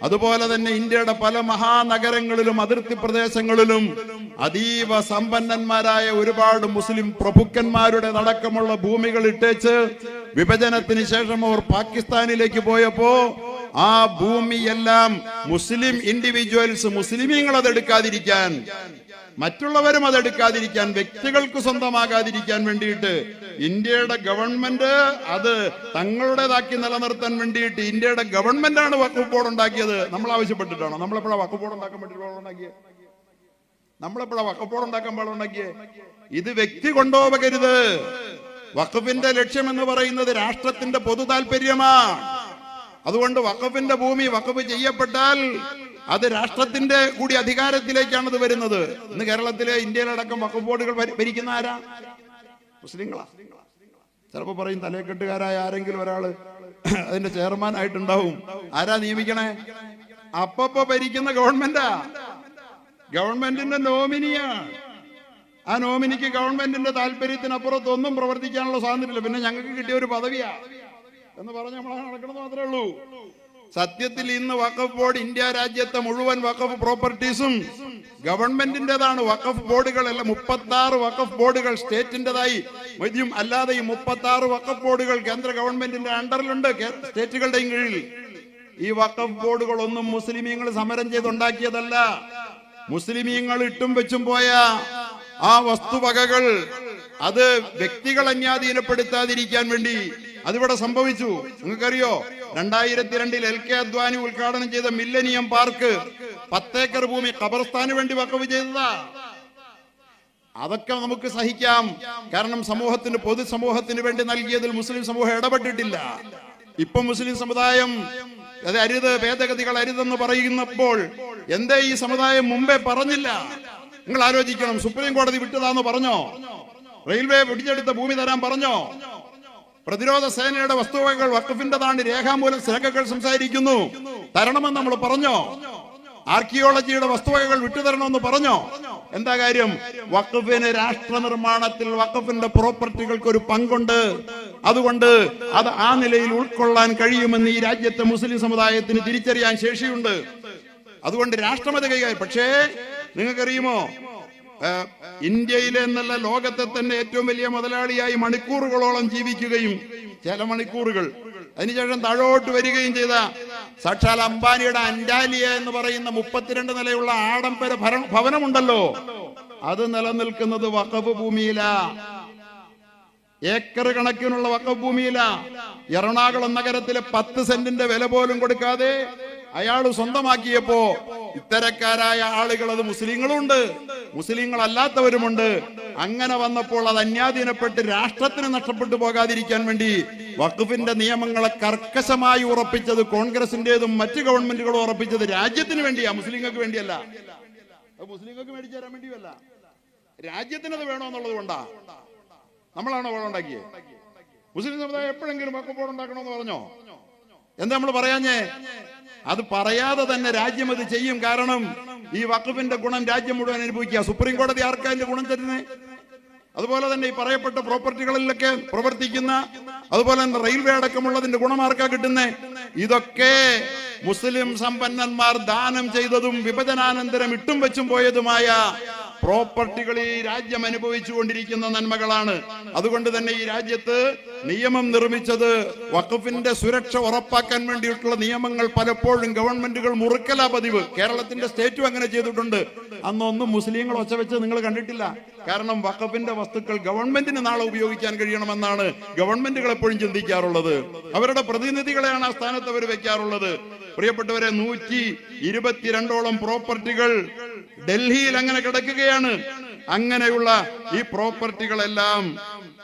അതുപോലെ തന്നെ ഇന്ത്യയുടെ പല മഹാനഗരങ്ങളിലും അതിർത്തി പ്രദേശങ്ങളിലും അതീവ സമ്പന്നന്മാരായ ഒരുപാട് മുസ്ലിം പ്രഭുക്കന്മാരുടെ അടക്കമുള്ള ഭൂമികൾ ഇട്ടേച്ച് വിഭജനത്തിന് ശേഷം അവർ പാകിസ്ഥാനിലേക്ക് പോയപ്പോ ആ ഭൂമിയെല്ലാം മുസ്ലിം ഇൻഡിവിജ്വൽസ്, മുസ്ലിമീങ്ങൾ അതെടുക്കാതിരിക്കാൻ, മറ്റുള്ളവരും അതെടുക്കാതിരിക്കാൻ, വ്യക്തികൾക്ക് സ്വന്തമാകാതിരിക്കാൻ വേണ്ടിയിട്ട് ഇന്ത്യയുടെ ഗവൺമെന്റ് അത് തങ്ങളുടേതാക്കി നിലനിർത്താൻ വേണ്ടിയിട്ട് ഇന്ത്യയുടെ ഗവൺമെന്റാണ് വഖഫ് ബോർഡ് ഉണ്ടാക്കിയത്. നമ്മൾ ആവശ്യപ്പെട്ടിട്ടാണോ? നമ്മളെപ്പോഴാണ് വഖഫ് ബോർഡ് ഉണ്ടാക്കാൻ വേണ്ടി ഉണ്ടാക്കിയത്? നമ്മളെപ്പോഴാണ് വഖഫ് ബോർഡ് ഉണ്ടാക്കാൻ പാടുണ്ടാക്കിയേ? ഇത് വ്യക്തി കൊണ്ടുപോകരുത്. വഖഫിന്റെ ലക്ഷ്യം എന്ന് പറയുന്നത് രാഷ്ട്രത്തിന്റെ പൊതു താല്പര്യമാണ്. അതുകൊണ്ട് വഖഫിന്റെ ഭൂമി വഖഫ് ചെയ്യപ്പെട്ടാൽ അത് രാഷ്ട്രത്തിന്റെ കൂടി അധികാരത്തിലേക്കാണ് ഇത് വരുന്നത്. ഇന്ന് കേരളത്തിലെ ഇന്ത്യയിലടക്കം വഖഫ് ബോർഡുകൾ ഭരിക്കുന്ന ആരാ? മുസ്ലിങ്ങളാ. ചിലപ്പോ പറയും തലക്കെട്ടുകാരായ ആരെങ്കിലും ഒരാള് അതിന്റെ ചെയർമാൻ ആയിട്ടുണ്ടാവും. ആരാ നിയമിക്കണേ? അപ്പപ്പോ ഭരിക്കുന്ന ഗവൺമെന്റാ, ഗവൺമെന്റിന്റെ നോമിനിയാണ്. ആ നോമിനിക്ക് ഗവൺമെന്റിന്റെ താല്പര്യത്തിനപ്പുറത്തൊന്നും പ്രവർത്തിക്കാനുള്ള സ്വാതന്ത്ര്യമില്ല. പിന്നെ ഞങ്ങൾക്ക് കിട്ടിയ ഒരു പദവിയാ എന്ന് പറഞ്ഞ് നമ്മളെ നടക്കണമെന്ന് മാത്രമേ ഉള്ളൂ. സത്യത്തിൽ ഇന്ന് വഖഫ് ബോർഡ് ഇന്ത്യ രാജ്യത്തെ മുഴുവൻ വഖഫ് പ്രോപ്പർട്ടീസും ഗവൺമെന്റിന്റേതാണ്. വഖഫ് ബോർഡുകളല്ല, 36 വഖഫ് ബോർഡുകൾ സ്റ്റേറ്റിന്റേതായി അല്ലാതെ ഈ 36 വഖഫ് ബോർഡുകൾ കേന്ദ്ര ഗവൺമെന്റിന്റെ അണ്ടറിലുണ്ട്, സ്റ്റേറ്റുകളുടെയും കീഴിൽ. ഈ വഖഫ് ബോർഡുകളൊന്നും മുസ്ലിമീങ്ങൾ സമരം ചെയ്തുണ്ടാക്കിയതല്ല. മുസ്ലിമീങ്ങൾ ഇട്ടും വെച്ചും പോയ ആ വസ്തുവകകൾ അത് വ്യക്തികൾ അന്യാധീനപ്പെടുത്താതിരിക്കാൻ വേണ്ടി അതിവിടെ സംഭവിച്ചു. നിങ്ങൾക്കറിയോ, 2002 LK അദ്വാനി ഉദ്ഘാടനം ചെയ്ത മില്ലനിയം പാർക്ക് 10 ഏക്കർ ഭൂമി ഖബർസ്ഥാന് വേണ്ടി വഖഫ് ചെയ്തതാ. അതൊക്കെ നമുക്ക് സഹിക്കാം. കാരണം സമൂഹത്തിന്, പൊതുസമൂഹത്തിന് വേണ്ടി നൽകിയതിൽ മുസ്ലിം സമൂഹം ഇടപെട്ടിട്ടില്ല. ഇപ്പൊ മുസ്ലിം സമുദായം അത് അരുത്, ഭേദഗതികൾ അരുതെന്ന് പറയുന്നപ്പോൾ എന്തേ ഈ സമുദായം മുമ്പേ പറഞ്ഞില്ല? നിങ്ങൾ ആലോചിക്കണം. സുപ്രീം കോടതി വിട്ടതാന്ന് പറഞ്ഞോ? റെയിൽവേ പിടിച്ചെടുത്ത ഭൂമി തരാൻ പറഞ്ഞോ? പ്രതിരോധ സേനയുടെ വസ്തുവകകൾ വഖഫിന്റേതാണ്, രേഖാമൂലം രേഖകൾ സംസാരിക്കുന്നു, തരണമെന്ന് നമ്മൾ പറഞ്ഞോ? ആർക്കിയോളജിയുടെ വസ്തുവകകൾ വിട്ടുതരണമെന്ന് പറഞ്ഞോ? എന്താ കാര്യം? വഖഫിന് രാഷ്ട്ര നിർമ്മാണത്തിൽ വഖഫിന്റെ പ്രോപ്പർട്ടികൾക്ക് ഒരു പങ്കുണ്ട്. അതുകൊണ്ട് അത് ആ നിലയിൽ ഉൾക്കൊള്ളാൻ കഴിയുമെന്ന് ഈ രാജ്യത്തെ മുസ്ലിം സമുദായത്തിന് തിരിച്ചറിയാൻ ശേഷിയുണ്ട്. അതുകൊണ്ട് രാഷ്ട്രമത കൈകാര്യം. പക്ഷേ നിങ്ങൾക്കറിയുമോ, ഇന്ത്യയിലെ എന്നല്ല ലോകത്തെ തന്നെ ഏറ്റവും വലിയ മുതലാളിയായി മണിക്കൂറുകളോളം ജീവിക്കുകയും ചില മണിക്കൂറുകൾ അതിനുശേഷം താഴോട്ട് വരികയും ചെയ്ത സാക്ഷാൽ അംബാനിയുടെ അന്റാലിയ എന്ന് പറയുന്ന 32 നിലയുള്ള ആഡംബര ഭവനമുണ്ടല്ലോ, അത് നിലനിൽക്കുന്നത് വഖഫ് ഭൂമിയിലാ. ഏക്കർ കണക്കിനുള്ള വഖഫ് ഭൂമിയിലാ. എറണാകുളം നഗരത്തിലെ 10 സെന്റിന്റെ വില പോലും കൊടുക്കാതെ അയാൾ സ്വന്തമാക്കിയപ്പോ ഇത്തരക്കാരായ ആളുകൾ, അത് മുസ്ലിങ്ങളുണ്ട്, മുസ്ലിങ്ങളല്ലാത്തവരുമുണ്ട്. അങ്ങനെ വന്നപ്പോൾ അത് അന്യാധീനപ്പെട്ട് രാഷ്ട്രത്തിന് നഷ്ടപ്പെട്ടു പോകാതിരിക്കാൻ വേണ്ടി വഖഫിന്റെ നിയമങ്ങളെ കർക്കശമായി ഉറപ്പിച്ചത് കോൺഗ്രസിന്റേതും മറ്റു ഗവൺമെന്റുകളും ഉറപ്പിച്ചത് രാജ്യത്തിന് വേണ്ടിയാ, മുസ്ലിങ്ങൾക്ക് വേണ്ടിയല്ല. അത് മുസ്ലിങ്ങൾക്ക് മേടിച്ചു തരാൻ വേണ്ടിയല്ല, രാജ്യത്തിനത് വേണമെന്നുള്ളത് കൊണ്ടാ. നമ്മളാണോ ബോർഡ് ഉണ്ടാക്കിയത്? മുസ്ലിം സമുദായം എപ്പോഴെങ്കിലും വഖഫ് ബോർഡ് ഉണ്ടാക്കണമെന്ന് പറഞ്ഞോ? എന്താ നമ്മൾ പറയാഞ്ഞേ? അത് പറയാതെ തന്നെ രാജ്യം അത് ചെയ്യും. കാരണം ഈ വഖഫിന്റെ ഗുണം രാജ്യം മുഴുവൻ അനുഭവിക്കുക. സുപ്രീം കോടതി ആർക്കാ അതിന്റെ ഗുണം തരുന്നേ? അതുപോലെ തന്നെ ഈ പറയപ്പെട്ട പ്രോപ്പർട്ടികളിലൊക്കെ പ്രവർത്തിക്കുന്ന, അതുപോലെ തന്നെ റെയിൽവേ അടക്കമുള്ളതിന്റെ ഗുണം ആർക്കാ കിട്ടുന്നേ? ഇതൊക്കെ മുസ്ലിം സമ്പന്നന്മാർ ദാനം ചെയ്തതും വിഭജനാനന്തരം ഇട്ടും വെച്ചും പോയതുമായ പ്രോപ്പർട്ടികൾ ഈ രാജ്യം അനുഭവിച്ചുകൊണ്ടിരിക്കുന്ന നന്മകളാണ്. അതുകൊണ്ട് തന്നെ ഈ രാജ്യത്ത് നിയമം നിർമ്മിച്ചത് വഖഫിന്റെ സുരക്ഷ ഉറപ്പാക്കാൻ വേണ്ടിയിട്ടുള്ള നിയമങ്ങൾ പലപ്പോഴും ഗവൺമെന്റുകൾ മുറുക്കലാ പതിവ്. കേരളത്തിന്റെ സ്റ്റേറ്റും അങ്ങനെ ചെയ്തിട്ടുണ്ട്. അന്നൊന്നും മുസ്ലിങ്ങൾ ഒച്ച വെച്ച് നിങ്ങൾ കണ്ടിട്ടില്ല. കാരണം വഖഫിന്റെ വസ്തുക്കൾ ഗവൺമെന്റിന് നാളെ ഉപയോഗിക്കാൻ കഴിയണമെന്നാണ് ഗവൺമെന്റുകൾ എപ്പോഴും ചിന്തിക്കാറുള്ളത്. അവരുടെ പ്രതിനിധികളെയാണ് ആ സ്ഥാനത്ത് അവർ വെക്കാറുള്ളത്. പ്രിയപ്പെട്ടവരെ, 122ഓളം പ്രോപ്പർട്ടികൾ ഡൽഹിയിൽ അങ്ങനെ കിടക്കുകയാണ്. അങ്ങനെയുള്ള ഈ പ്രോപ്പർട്ടികളെല്ലാം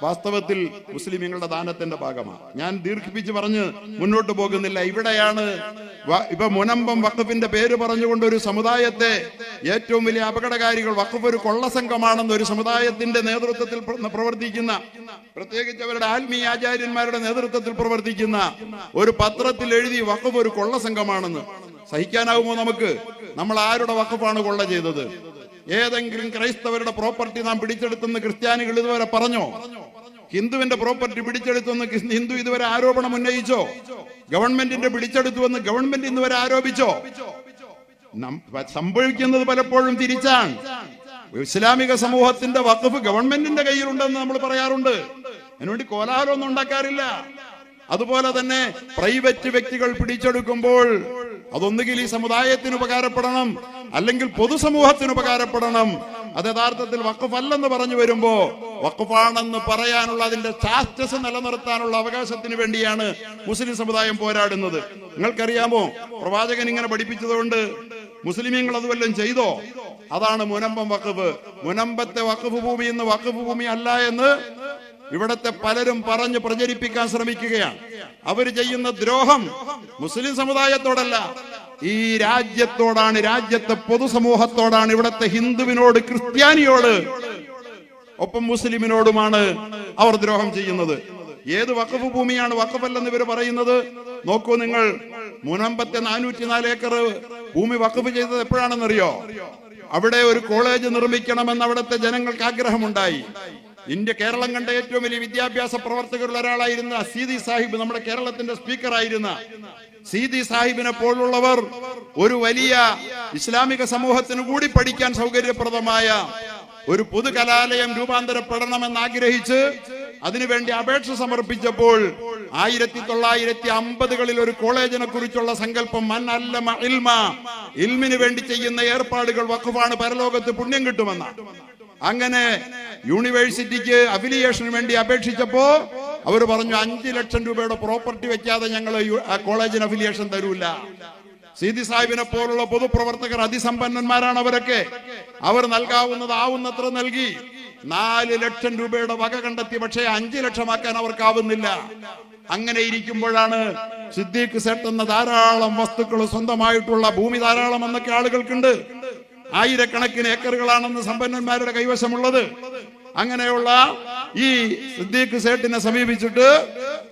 വാസ്തവത്തിൽ മുസ്ലിമീങ്ങളുടെ ദാനത്തിന്റെ ഭാഗമാണ്. ഞാൻ ദീർഘിപ്പിച്ച് പറഞ്ഞ് മുന്നോട്ട് പോകുന്നില്ല. ഇവിടെയാണ് ഇപ്പൊ മുനമ്പം വഖഫിന്റെ പേര് പറഞ്ഞുകൊണ്ട് ഒരു സമുദായത്തെ ഏറ്റവും വലിയ അപകടകാരികൾ, വഖഫ് ഒരു കൊള്ളസംഘമാണെന്ന് ഒരു സമുദായത്തിന്റെ നേതൃത്വത്തിൽ പ്രവർത്തിക്കുന്ന, പ്രത്യേകിച്ച് അവരുടെ ആത്മീയ ആചാര്യന്മാരുടെ നേതൃത്വത്തിൽ പ്രവർത്തിക്കുന്ന ഒരു പത്രത്തിൽ എഴുതി വഖഫ് ഒരു കൊള്ളസംഘമാണെന്ന്. സഹിക്കാനാവുമോ നമുക്ക്? നമ്മൾ ആരുടെ വഖഫാണ് കൊള്ള ചെയ്തത്? ഏതെങ്കിലും ക്രൈസ്തവരുടെ പ്രോപ്പർട്ടി നാം പിടിച്ചെടുത്തെന്ന് ക്രിസ്ത്യാനികൾ ഇതുവരെ പറഞ്ഞോ? ഹിന്ദുവിന്റെ പ്രോപ്പർട്ടി പിടിച്ചെടുത്തെന്ന് ഹിന്ദു ഇതുവരെ ആരോപണം ഉന്നയിച്ചോ? ഗവൺമെന്റിന്റെ പിടിച്ചെടുത്തുവെന്ന് ഗവൺമെന്റ് ഇന്നുവരെ ആരോപിച്ചോ? സംഭവിക്കുന്നത് പലപ്പോഴും തിരിച്ചാണ്. ഇസ്ലാമിക സമൂഹത്തിന്റെ വഖഫ് ഗവൺമെന്റിന്റെ കയ്യിലുണ്ടെന്ന് നമ്മൾ പറയാറുണ്ട്. അതിനുവേണ്ടി കോലാഹലമൊന്നും ഉണ്ടാക്കാറില്ല. അതുപോലെ തന്നെ പ്രൈവറ്റ് വ്യക്തികൾ പിടിച്ചെടുക്കുമ്പോൾ അതൊന്നുകിൽ ഈ സമുദായത്തിന് ഉപകാരപ്പെടണം, അല്ലെങ്കിൽ പൊതുസമൂഹത്തിന് ഉപകാരപ്പെടണം. അത് യഥാർത്ഥത്തിൽ വഖഫ് അല്ലെന്ന് പറഞ്ഞു വരുമ്പോ വഖഫാണെന്ന് പറയാനുള്ള അതിന്റെ ചാസ്റ്റസ് നിലനിർത്താനുള്ള അവകാശത്തിന് വേണ്ടിയാണ് മുസ്ലിം സമുദായം പോരാടുന്നത്. നിങ്ങൾക്കറിയാമോ, പ്രവാചകൻ ഇങ്ങനെ പഠിപ്പിച്ചതുകൊണ്ട് മുസ്ലിമീങ്ങൾ അതുവല്ലം ചെയ്തോ? അതാണ് മുനമ്പം വഖഫ്. മുനമ്പത്തെ വഖഫ് ഭൂമി എന്ന് വഖഫ് ഭൂമി അല്ല എന്ന് ഇവിടത്തെ പലരും പറഞ്ഞ് പ്രചരിപ്പിക്കാൻ ശ്രമിക്കുകയാണ്. അവർ ചെയ്യുന്ന ദ്രോഹം മുസ്ലിം സമുദായത്തോടല്ല, ഈ രാജ്യത്തോടാണ്, രാജ്യത്തെ പൊതുസമൂഹത്തോടാണ്. ഇവിടത്തെ ഹിന്ദുവിനോട്, ക്രിസ്ത്യാനിയോട്, ഒപ്പം മുസ്ലിമിനോടുമാണ് അവർ ദ്രോഹം ചെയ്യുന്നത്. ഏത് വഖഫ് ഭൂമിയാണ് വഖഫല്ലെന്ന് ഇവർ പറയുന്നത്? നോക്കൂ നിങ്ങൾ, മുനമ്പത്തെ 404 ഏക്കർ ഭൂമി വഖഫ് ചെയ്തത് എപ്പോഴാണെന്നറിയോ? അവിടെ ഒരു കോളേജ് നിർമ്മിക്കണമെന്ന് അവിടുത്തെ ജനങ്ങൾക്ക് ആഗ്രഹമുണ്ടായി. കേരളം കണ്ട ഏറ്റവും വലിയ വിദ്യാഭ്യാസ പ്രവർത്തകരിൽ ഒരാളായിരുന്ന സീതി സാഹിബ്, നമ്മുടെ കേരളത്തിന്റെ സ്പീക്കറായിരുന്ന സീതി സാഹിബിനെ പോലുള്ളവർ ഒരു വലിയ ഇസ്ലാമിക സമൂഹത്തിന് കൂടി പഠിക്കാൻ സൗകര്യപ്രദമായ ഒരു പൊതുകലാലയം രൂപാന്തരപ്പെടണമെന്ന് ആഗ്രഹിച്ച് അതിനുവേണ്ടി അപേക്ഷ സമർപ്പിച്ചപ്പോൾ 1950കളിൽ ഒരു കോളേജിനെ കുറിച്ചുള്ള സങ്കല്പം, മൻ അല്ലമ ഇൽമ, ഇൽമിന് വേണ്ടി ചെയ്യുന്ന ഏർപ്പാടുകൾ വഖഫാണ്, പരലോകത്ത് പുണ്യം കിട്ടുമെന്ന. അങ്ങനെ യൂണിവേഴ്സിറ്റിക്ക് അഫിലിയേഷന് വേണ്ടി അപേക്ഷിച്ചപ്പോ അവർ പറഞ്ഞു 5 ലക്ഷം രൂപയുടെ പ്രോപ്പർട്ടി വെക്കാതെ ഞങ്ങൾ ആ കോളേജിന് അഫിലിയേഷൻ തരൂല. സീതി സാഹിബിനെ പോലുള്ള പൊതുപ്രവർത്തകർ അതിസമ്പന്നന്മാരാണ് അവരൊക്കെ. അവർ നൽകാവുന്നത് ആവുന്നത്ര നൽകി. 4 ലക്ഷം രൂപയുടെ വക കണ്ടെത്തി. പക്ഷേ 5 ലക്ഷമാക്കാൻ അവർക്കാവുന്നില്ല. അങ്ങനെ ഇരിക്കുമ്പോഴാണ് സിദ്ദീഖ് സേട്ട് എന്ന ധാരാളം വസ്തുക്കൾ, സ്വന്തമായിട്ടുള്ള ഭൂമി ധാരാളം എന്നൊക്കെ ആളുകൾക്കുണ്ട്. 1000കണക്കിന് ഏക്കറുകളാണെന്ന് സമ്പന്നന്മാരുടെ കൈവശമുള്ളത്. അങ്ങനെയുള്ള ഈ സിദ്ദീഖ് സേട്ടിനെ സമീപിച്ചിട്ട്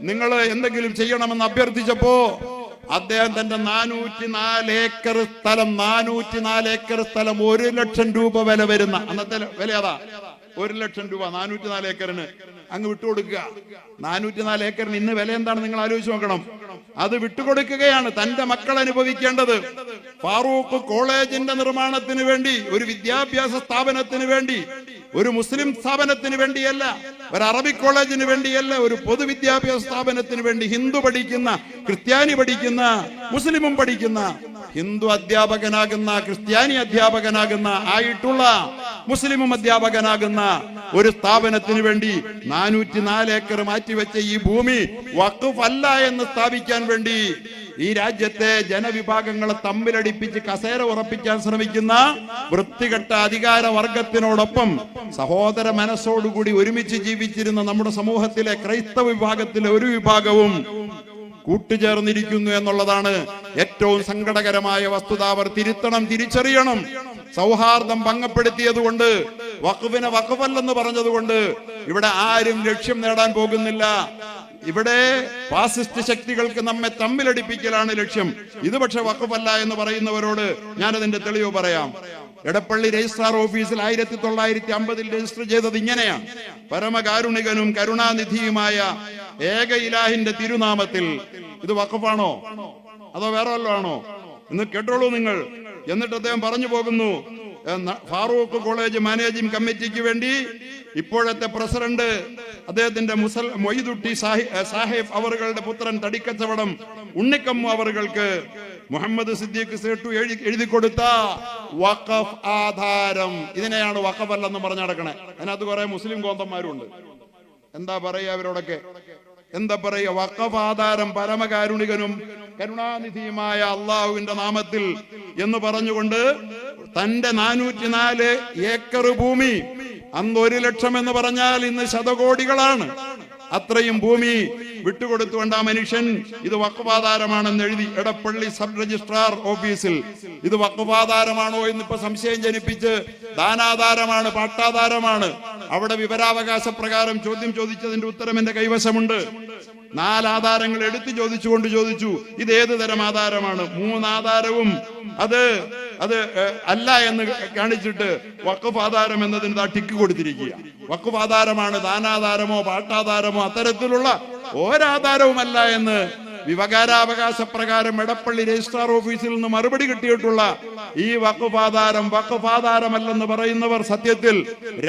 നിങ്ങൾ എന്തെങ്കിലും ചെയ്യണമെന്ന് അഭ്യർത്ഥിച്ചപ്പോ അദ്ദേഹം തന്റെ 404 ഏക്കർ സ്ഥലം 1 ലക്ഷം രൂപ വില വരുന്ന, അന്നത്തെ വില അതാ, 1 ലക്ഷം രൂപ 404 ഏക്കറിന് അങ്ങ് വിട്ടുകൊടുക്കുക. 404 ഏക്കറിന് ഇന്ന് വില എന്താണ് നിങ്ങൾ ആലോചിച്ച് നോക്കണം. അത് വിട്ടുകൊടുക്കുകയാണ് തന്റെ മക്കൾ അനുഭവിക്കേണ്ടത്. ഫാറൂഖ് കോളേജിന്റെ നിർമ്മാണത്തിന് വേണ്ടി, ഒരു വിദ്യാഭ്യാസ സ്ഥാപനത്തിന് വേണ്ടി, ഒരു മുസ്ലിം സ്ഥാപനത്തിന് വേണ്ടിയല്ല, ഒരു അറബിക് കോളേജിന് വേണ്ടിയല്ല, ഒരു പൊതുവിദ്യാഭ്യാസ സ്ഥാപനത്തിന് വേണ്ടി ഹിന്ദു പഠിക്കുന്ന, ക്രിസ്ത്യാനി പഠിക്കുന്ന, മുസ്ലിമും പഠിക്കുന്ന, ഹിന്ദു അധ്യാപകനാകുന്ന, ക്രിസ്ത്യാനി അധ്യാപകനാകുന്ന, ആയിട്ടുള്ള മുസ്ലിമും അധ്യാപകനാകുന്ന ഒരു സ്ഥാപനത്തിന് വേണ്ടി 404 ഏക്കർ മാറ്റിവെച്ച ഈ ഭൂമി വഖഫ് അല്ല എന്ന് സ്ഥാപിക്കാൻ വേണ്ടി ഈ രാജ്യത്തെ ജനവിഭാഗങ്ങളെ തമ്മിലടിപ്പിച്ച് കസേര ഉറപ്പിക്കാൻ ശ്രമിക്കുന്ന വൃത്തികെട്ട അധികാര വർഗത്തിനോടൊപ്പം സഹോദര മനസ്സോടുകൂടി ഒരുമിച്ച് ജീവിച്ചിരുന്ന നമ്മുടെ സമൂഹത്തിലെ ക്രൈസ്തവ വിഭാഗത്തിലെ ഒരു വിഭാഗവും കൂട്ടുചേർന്നിരിക്കുന്നു എന്നുള്ളതാണ് ഏറ്റവും സങ്കടകരമായ വസ്തുത. അവർ തിരുത്തണം, തിരിച്ചറിയണം. സൗഹാർദ്ദം ഭംഗപ്പെടുത്തിയത് കൊണ്ട്, വഖഫിനെ വഖഫല്ലെന്ന് പറഞ്ഞതുകൊണ്ട് ഇവിടെ ആരും ലക്ഷ്യം നേടാൻ പോകുന്നില്ല. ഇവിടെ ഫാസിസ്റ്റ് ശക്തികൾക്ക് നമ്മെ തമ്മിലടിപ്പിക്കലാണ് ലക്ഷ്യം. ഇത് പക്ഷെ വഖഫല്ല എന്ന് പറയുന്നവരോട് ഞാനതിന്റെ തെളിവ് പറയാം. എടപ്പള്ളി രജിസ്ട്രാർ ഓഫീസിൽ 1950 രജിസ്റ്റർ ചെയ്തത് ഇങ്ങനെയാണ്: പരമകാരുണികനും കരുണാനിധിയുമായ ഏക ഇലാഹിന്റെ തിരുനാമത്തിൽ. ഇത് വഖഫാണോ അതോ വേറെ വല്ലതും ആണോ എന്ന് കേട്ടോളൂ നിങ്ങൾ. എന്നിട്ട് അദ്ദേഹം പറഞ്ഞു പോകുന്നു, ഫാറൂഖ് കോളേജ് മാനേജിംഗ് കമ്മിറ്റിക്ക് വേണ്ടി ഇപ്പോഴത്തെ പ്രസിഡന്റ് അദ്ദേഹത്തിന്റെ മൊയ്തുട്ടി സാഹിബ് അവറുകളുടെ പുത്രൻ തടിക്കച്ചവടം ഉണ്ണിക്കമ്മു അവറുകൾക്ക് മുഹമ്മദ് സിദ്ദീഖ് സേട്ടു എഴുതി കൊടുത്ത വഖഫ് ആധാരം, ഇതിനെയാണ് വഖഫ് അല്ലെന്ന് പറഞ്ഞു നടക്കണേ. അതിനകത്ത് കുറെ മുസ്ലിം കോന്തന്മാരുണ്ട്. എന്താ പറയുക അവരോടൊക്കെ? എന്താ പറയുക? വഖഫ് ആധാരം പരമകാരുണികനും കരുണാനിധിയുമായ അള്ളാഹുവിന്റെ നാമത്തിൽ എന്ന് പറഞ്ഞുകൊണ്ട് തന്റെ 404 ഏക്കർ ഭൂമി, അന്ന് 1 ലക്ഷം എന്ന് പറഞ്ഞാൽ ഇന്ന് ശതകോടികളാണ്, അത്രയും ഭൂമി വിട്ടുകൊടുത്തുകൊണ്ട് ആ മനുഷ്യൻ ഇത് വഖഫ് ആധാരമാണെന്ന് എഴുതി എടപ്പള്ളി സബ് രജിസ്ട്രാർ ഓഫീസിൽ. ഇത് വഖഫ് ആധാരമാണോ എന്നിപ്പോ സംശയം ജനിപ്പിച്ച് ദാനാധാരമാണ്, പാട്ടാധാരമാണ്. അവിടെ വിവരാവകാശ പ്രകാരം ചോദ്യം ചോദിച്ചതിന്റെ ഉത്തരം എന്റെ കൈവശമുണ്ട്. 4 ആധാരങ്ങൾ എടുത്തു ചോദിച്ചു ഇത് ഏത് തരം ആധാരമാണ്. 3 ആധാരവും അത് അല്ല എന്ന് കാണിച്ചിട്ട് വഖഫ് ആധാരം എന്നതിന് ടിക്ക് കൊടുത്തിരിക്കുക. വഖഫ് ആധാരമാണ്, ദാനാധാരമോ പാട്ടാധാരമോ അത്തരത്തിലുള്ള ഒരാധാരവുമല്ല എന്ന് വിവകാരാവകാശ പ്രകാരം എടപ്പള്ളി രജിസ്ട്രാർ ഓഫീസിൽ നിന്ന് മറുപടി കിട്ടിയിട്ടുള്ള ഈ വഖഫ് ആധാരമല്ലെന്ന് പറയുന്നവർ സത്യത്തിൽ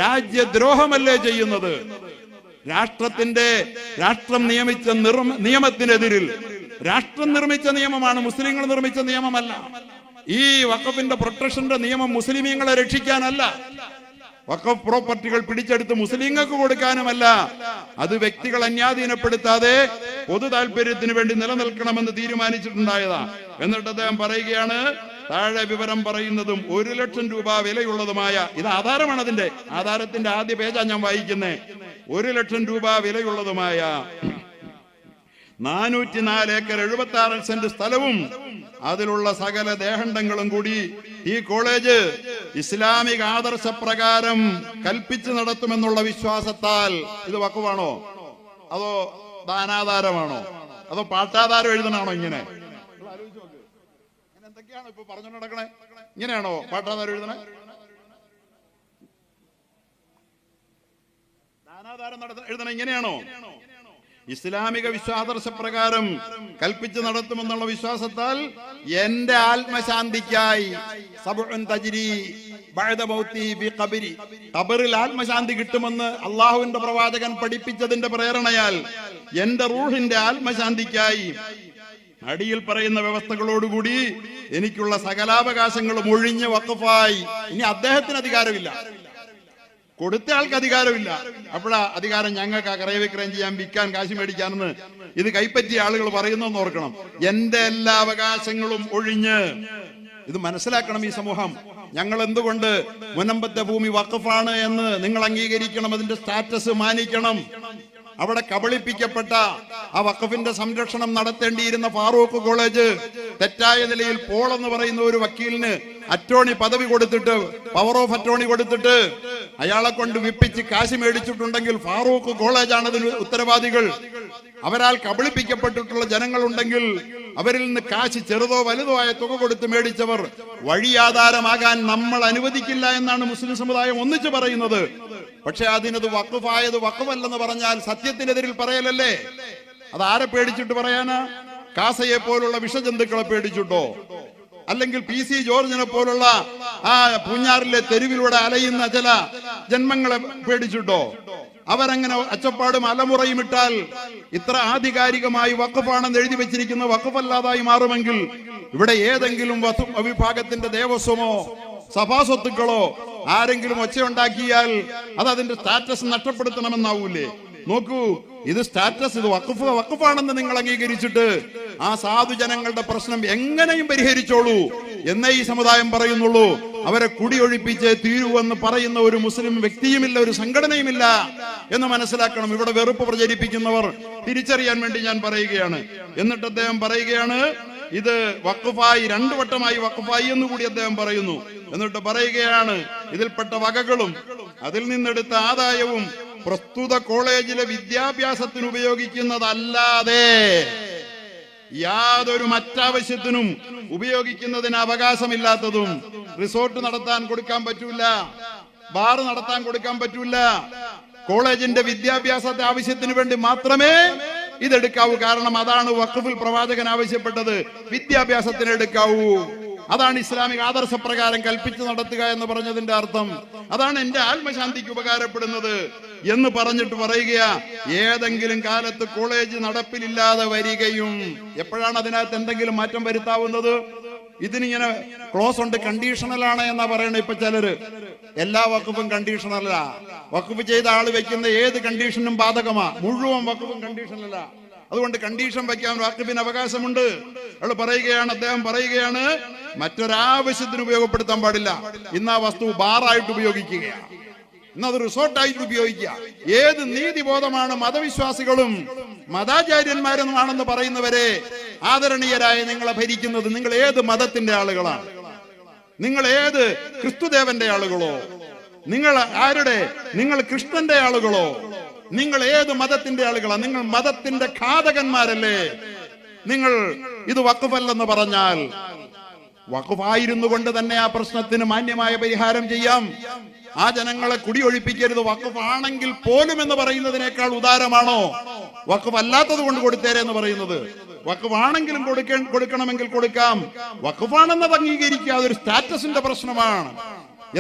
രാജ്യദ്രോഹമല്ലേ ചെയ്യുന്നത്? രാഷ്ട്രം നിയമിച്ച നിയമത്തിനെതിരിൽ, രാഷ്ട്രം നിർമ്മിച്ച നിയമമാണ്, മുസ്ലിങ്ങൾ നിർമ്മിച്ച നിയമമല്ല. ഈ വഖഫിന്റെ പ്രൊട്ടക്ഷന്റെ നിയമം മുസ്ലിമീങ്ങളെ രക്ഷിക്കാനല്ല, വഖഫ് പ്രോപ്പർട്ടികൾ പിടിച്ചെടുത്ത് മുസ്ലിങ്ങൾക്ക് കൊടുക്കാനുമല്ല. അത് വ്യക്തികൾ അന്യാധീനപ്പെടുത്താതെ പൊതു താല്പര്യത്തിന് വേണ്ടി നിലനിൽക്കണമെന്ന് തീരുമാനിച്ചിട്ടുണ്ടായതാ. എന്നിട്ട് അദ്ദേഹം പറയുകയാണ്, താഴെ വിവരം പറയുന്നതും 1 ലക്ഷം രൂപ വിലയുള്ളതുമായ, ഇത് ആധാരമാണ്, അതിന്റെ ആധാരത്തിന്റെ ആദ്യ പേജാ ഞാൻ വായിക്കുന്നേ. 1 ലക്ഷം രൂപ വിലയുള്ളതുമായ 404 ഏക്കർ 76 സെന്റ് സ്ഥലവും അതിലുള്ള സകല ദേഹണ്ഡങ്ങളും കൂടി ഈ കോളേജ് ഇസ്ലാമിക ആദർശ പ്രകാരം കൽപ്പിച്ചു നടത്തുമെന്നുള്ള വിശ്വാസത്താൽ, ഇത് വഖഫാണോ അതോ ദാനാധാരമാണോ അതോ പാട്ടാധാരം എഴുതണാണോ? ഇങ്ങനെ എന്തൊക്കെയാണ് ഇപ്പൊ പറഞ്ഞു നടക്കണേ? ഇങ്ങനെയാണോ പാട്ടാധാരം എഴുതണേ? ദാനാധാരം എഴുതണ ഇങ്ങനെയാണോ? ഇസ്ലാമിക വിശ്വാസ പ്രകാരം കൽപ്പിച്ചു നടത്തുമെന്നുള്ള വിശ്വാസത്താൽ എന്റെ ആത്മശാന്തിക്കായി ഖബറിൽ ആത്മശാന്തി കിട്ടുമെന്ന് അള്ളാഹുവിന്റെ പ്രവാചകൻ പഠിപ്പിച്ചതിന്റെ പ്രേരണയാൽ എന്റെ റൂഹിന്റെ ആത്മശാന്തിക്കായി അടിയിൽ പറയുന്ന വ്യവസ്ഥകളോടുകൂടി എനിക്കുള്ള സകലാവകാശങ്ങളും ഒഴിഞ്ഞ് വഖഫായി. ഇനി അദ്ദേഹത്തിന് അധികാരമില്ല, കൊടുത്ത ആൾക്ക് അധികാരമില്ല. അപ്പോഴാ അധികാരം ഞങ്ങൾക്ക് ക്രയവിക്രയം ചെയ്യാൻ, വിൽക്കാൻ, കാശ് മേടിക്കാനെന്ന് ഇത് കൈപ്പറ്റിയ ആളുകൾ പറയുന്നു ഓർക്കണം. എന്റെ എല്ലാ അവകാശങ്ങളും ഒഴിഞ്ഞ്, ഇത് മനസ്സിലാക്കണം ഈ സമൂഹം. ഞങ്ങൾ എന്തുകൊണ്ട് മുനമ്പത്തെ ഭൂമി വഖഫാണ് എന്ന് നിങ്ങൾ അംഗീകരിക്കണം, അതിന്റെ സ്റ്റാറ്റസ് മാനിക്കണം. അവിടെ കബളിപ്പിക്കപ്പെട്ട ആ വഖഫിന്റെ സംരക്ഷണം നടത്തേണ്ടിയിരുന്ന ഫാറൂഖ് കോളേജ് തെറ്റായ നിലയിൽ പോൾ എന്ന് പറയുന്ന ഒരു വക്കീലിന് അറ്റോർണി പദവി കൊടുത്തിട്ട്, പവർ ഓഫ് അറ്റോർണി കൊടുത്തിട്ട് അയാളെ കൊണ്ട് വിപ്പിച്ച് കാശ് മേടിച്ചിട്ടുണ്ടെങ്കിൽ ഫാറൂഖ് കോളേജാണ് അതിന് ഉത്തരവാദികൾ. അവരാൽ കബളിപ്പിക്കപ്പെട്ടിട്ടുള്ള ജനങ്ങളുണ്ടെങ്കിൽ അവരിൽ നിന്ന് കാശ് ചെറുതോ വലുതോ ആയ തുക കൊടുത്ത് മേടിച്ചവർ വഴിയാധാരമാകാൻ നമ്മൾ അനുവദിക്കില്ല എന്നാണ് മുസ്ലിം സമുദായം ഒന്നിച്ചു പറയുന്നത്. പക്ഷെ അതിനത് വഖഫായത് വഖഫല്ലെന്ന് പറഞ്ഞാൽ സത്യത്തിനെതിരിൽ പറയലല്ലേ? അത് ആരെ പേടിച്ചിട്ട് പറയാനാ? കാസയെ പോലുള്ള വിഷജന്തുക്കളെ പേടിച്ചിട്ടോ? അല്ലെങ്കിൽ PC ജോർജിനെ പോലുള്ള ആ പൂഞ്ഞാറിലെ തെരുവിലൂടെ അലയുന്ന ചില ജന്മങ്ങളെ പേടിച്ചിട്ടോ? അവരങ്ങനെ അച്ചപ്പാടും അലമുറയും ഇട്ടാൽ ഇത്ര ആധികാരികമായി വഖഫാണെന്ന് എഴുതി വെച്ചിരിക്കുന്ന വഖഫല്ലാതായി മാറുമെങ്കിൽ ഇവിടെ ഏതെങ്കിലും വിഭാഗത്തിന്റെ ദേവസ്വമോ സഭാസ്വത്തുക്കളോ ആരെങ്കിലും ഒച്ചയുണ്ടാക്കിയാൽ അത് അതിന്റെ സ്റ്റാറ്റസ് നഷ്ടപ്പെടുത്തണമെന്നാവൂലേ? നോക്കൂ, ഇത് സ്റ്റാറ്റസ്, ഇത് വഖഫാണെന്ന് നിങ്ങൾ അംഗീകരിച്ചിട്ട് ആ സാധുജനങ്ങളുടെ പ്രശ്നം എങ്ങനെയും പരിഹരിച്ചോളൂ എന്നേ ഈ സമുദായം പറയുന്നുള്ളൂ. അവരെ കുടിയൊഴിപ്പിച്ച് തീരുവെന്ന് പറയുന്ന ഒരു മുസ്ലിം വ്യക്തിയുമില്ല, ഒരു സംഘടനയുമില്ല എന്ന് മനസ്സിലാക്കണം. ഇവിടെ വെറുപ്പ് പ്രചരിപ്പിക്കുന്നവർ തിരിച്ചറിയാൻ വേണ്ടി ഞാൻ പറയുകയാണ്. എന്നിട്ട് അദ്ദേഹം പറയുകയാണ്, ഇത് വഖഫായി, 2 വട്ടമായി വഖഫായി എന്ന് കൂടി അദ്ദേഹം പറയുന്നു. എന്നിട്ട് പറയുകയാണ്, ഇതിൽപ്പെട്ട വകകളും അതിൽ നിന്നെടുത്ത ആദായവും പ്രസ്തുത കോളേജിലെ വിദ്യാഭ്യാസത്തിന് ഉപയോഗിക്കുന്നതല്ലാതെ യാതൊരു മറ്റാവശ്യത്തിനും ഉപയോഗിക്കുന്നതിന് അവകാശമില്ലാത്തതും, റിസോർട്ട് നടത്താൻ കൊടുക്കാൻ പറ്റൂല, ബാർ നടത്താൻ കൊടുക്കാൻ പറ്റൂല, കോളേജിന്റെ വിദ്യാഭ്യാസത്തെ ആവശ്യത്തിന് വേണ്ടി മാത്രമേ ഇതെടുക്കാവൂ. കാരണം അതാണ് വഖഫിൽ പ്രവാചകൻ ആവശ്യപ്പെട്ടത്, വിദ്യാഭ്യാസത്തിന് എടുക്കാവൂ. അതാണ് ഇസ്ലാമിക ആദർശപ്രകാരം കൽപ്പിച്ചു നടത്തുക എന്ന് പറഞ്ഞതിന്റെ അർത്ഥം. അതാണ് എന്റെ ആത്മശാന്തിക്ക് ഉപകാരപ്പെടുന്നത് എന്ന് പറഞ്ഞിട്ട് പറയുക, ഏതെങ്കിലും കാലത്ത് കോളേജ് നടപ്പിലില്ലാതെ വരികയും. എപ്പോഴാണ് അതിനകത്ത് എന്തെങ്കിലും മാറ്റം വരുത്താവുന്നത്? ഇതിനിങ്ങനെ ക്ലോസ് ഉണ്ട്, കണ്ടീഷണലാണ് എന്നാ പറയണ ഇപ്പൊ ചിലര്. എല്ലാ വഖഫും കണ്ടീഷണലല്ല. വഖഫ് ചെയ്ത ആള് വെക്കുന്ന ഏത് കണ്ടീഷനും ബാധകമാ, മുഴുവൻ വഖഫും കണ്ടീഷണലല്ല. അതുകൊണ്ട് കണ്ടീഷൻ വയ്ക്കാൻ വഖഫിന് അവകാശമുണ്ട്. അദ്ദേഹം പറയുകയാണ് മറ്റൊരാവശ്യത്തിന് ഉപയോഗപ്പെടുത്താൻ പാടില്ല. ഇന്ന് ആ വസ്തു ബാറായിട്ട് ഉപയോഗിക്കുകയാണ്, ഇന്നത് റിസോർട്ടായിട്ട് ഉപയോഗിക്കുക. ഏത് നീതിബോധമാണ് മതവിശ്വാസികളും മതാചാര്യന്മാരെന്നാണെന്ന് പറയുന്നവരെ ആദരണീയരായ നിങ്ങളെ ഭരിക്കുന്നത്? നിങ്ങൾ ഏത് മതത്തിന്റെ ആളുകളാണ്? നിങ്ങൾ ഏത് ക്രിസ്തുദേവന്റെ ആളുകളോ? നിങ്ങൾ ആരുടെ? നിങ്ങൾ കൃഷ്ണന്റെ ആളുകളോ? നിങ്ങൾ ഏത് മതത്തിന്റെ ആളുകളാണ്? നിങ്ങൾ മതത്തിന്റെ ഘാതകന്മാരല്ലേ? നിങ്ങൾ ഇത് വഖഫല്ലെന്ന് പറഞ്ഞാൽ വഖഫായിരുന്നു കൊണ്ട് തന്നെ ആ പ്രശ്നത്തിന് മാന്യമായ പരിഹാരം ചെയ്യാം. ആ ജനങ്ങളെ കുടിയൊഴിപ്പിക്കരുത്. വഖഫ് ആണെങ്കിൽ പോലും എന്ന് പറയുന്നതിനേക്കാൾ ഉദാരമാണോ വഖഫ് അല്ലാത്തത് കൊണ്ട് കൊടുത്തേരെ എന്ന് പറയുന്നത്? വഖഫ് ആണെങ്കിലും കൊടുക്കണമെങ്കിൽ കൊടുക്കാം. വഖഫാണെന്നത് അംഗീകരിക്കുക, അതൊരു സ്റ്റാറ്റസിന്റെ പ്രശ്നമാണ്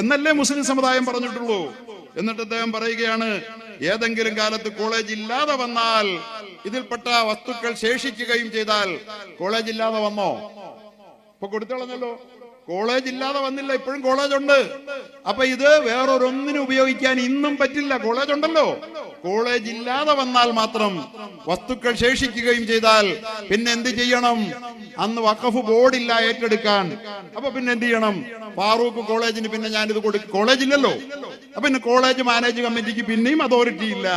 എന്നല്ലേ മുസ്ലിം സമുദായം പറഞ്ഞിട്ടുള്ളൂ. എന്നിട്ട് അദ്ദേഹം പറയുകയാണ്, ഏതെങ്കിലും കാലത്ത് കോളേജ് ഇല്ലാതെ വന്നാൽ, ഇതിൽപ്പെട്ട വസ്തുക്കൾ ശേഷിക്കുകയും ചെയ്താൽ. കോളേജ് ഇല്ലാതെ വന്നോ? ഇപ്പൊ കൊടുത്തളഞ്ഞല്ലോ. കോളേജ് ഇല്ലാതെ വന്നില്ല, ഇപ്പോഴും കോളേജ് ഉണ്ട്. അപ്പൊ ഇത് വേറൊരൊന്നിനും ഉപയോഗിക്കാൻ ഇന്നും പറ്റില്ല. കോളേജ് ഉണ്ടല്ലോ. കോളേജ് ഇല്ലാതെ വന്നാൽ മാത്രം വസ്തുക്കൾ ശേഷിക്കുകയും ചെയ്താൽ പിന്നെ എന്ത് ചെയ്യണം? അന്ന് വഖഫ് ബോർഡില്ല ഏറ്റെടുക്കാൻ. അപ്പൊ പിന്നെ എന്ത് ചെയ്യണം? ഫാറൂഖ് കോളേജിന് പിന്നെ ഞാനിത് കോളേജ് ഇല്ലല്ലോ. അപ്പൊ പിന്നെ കോളേജ് മാനേജ് കമ്മിറ്റിക്ക് പിന്നെയും അതോറിറ്റി ഇല്ല.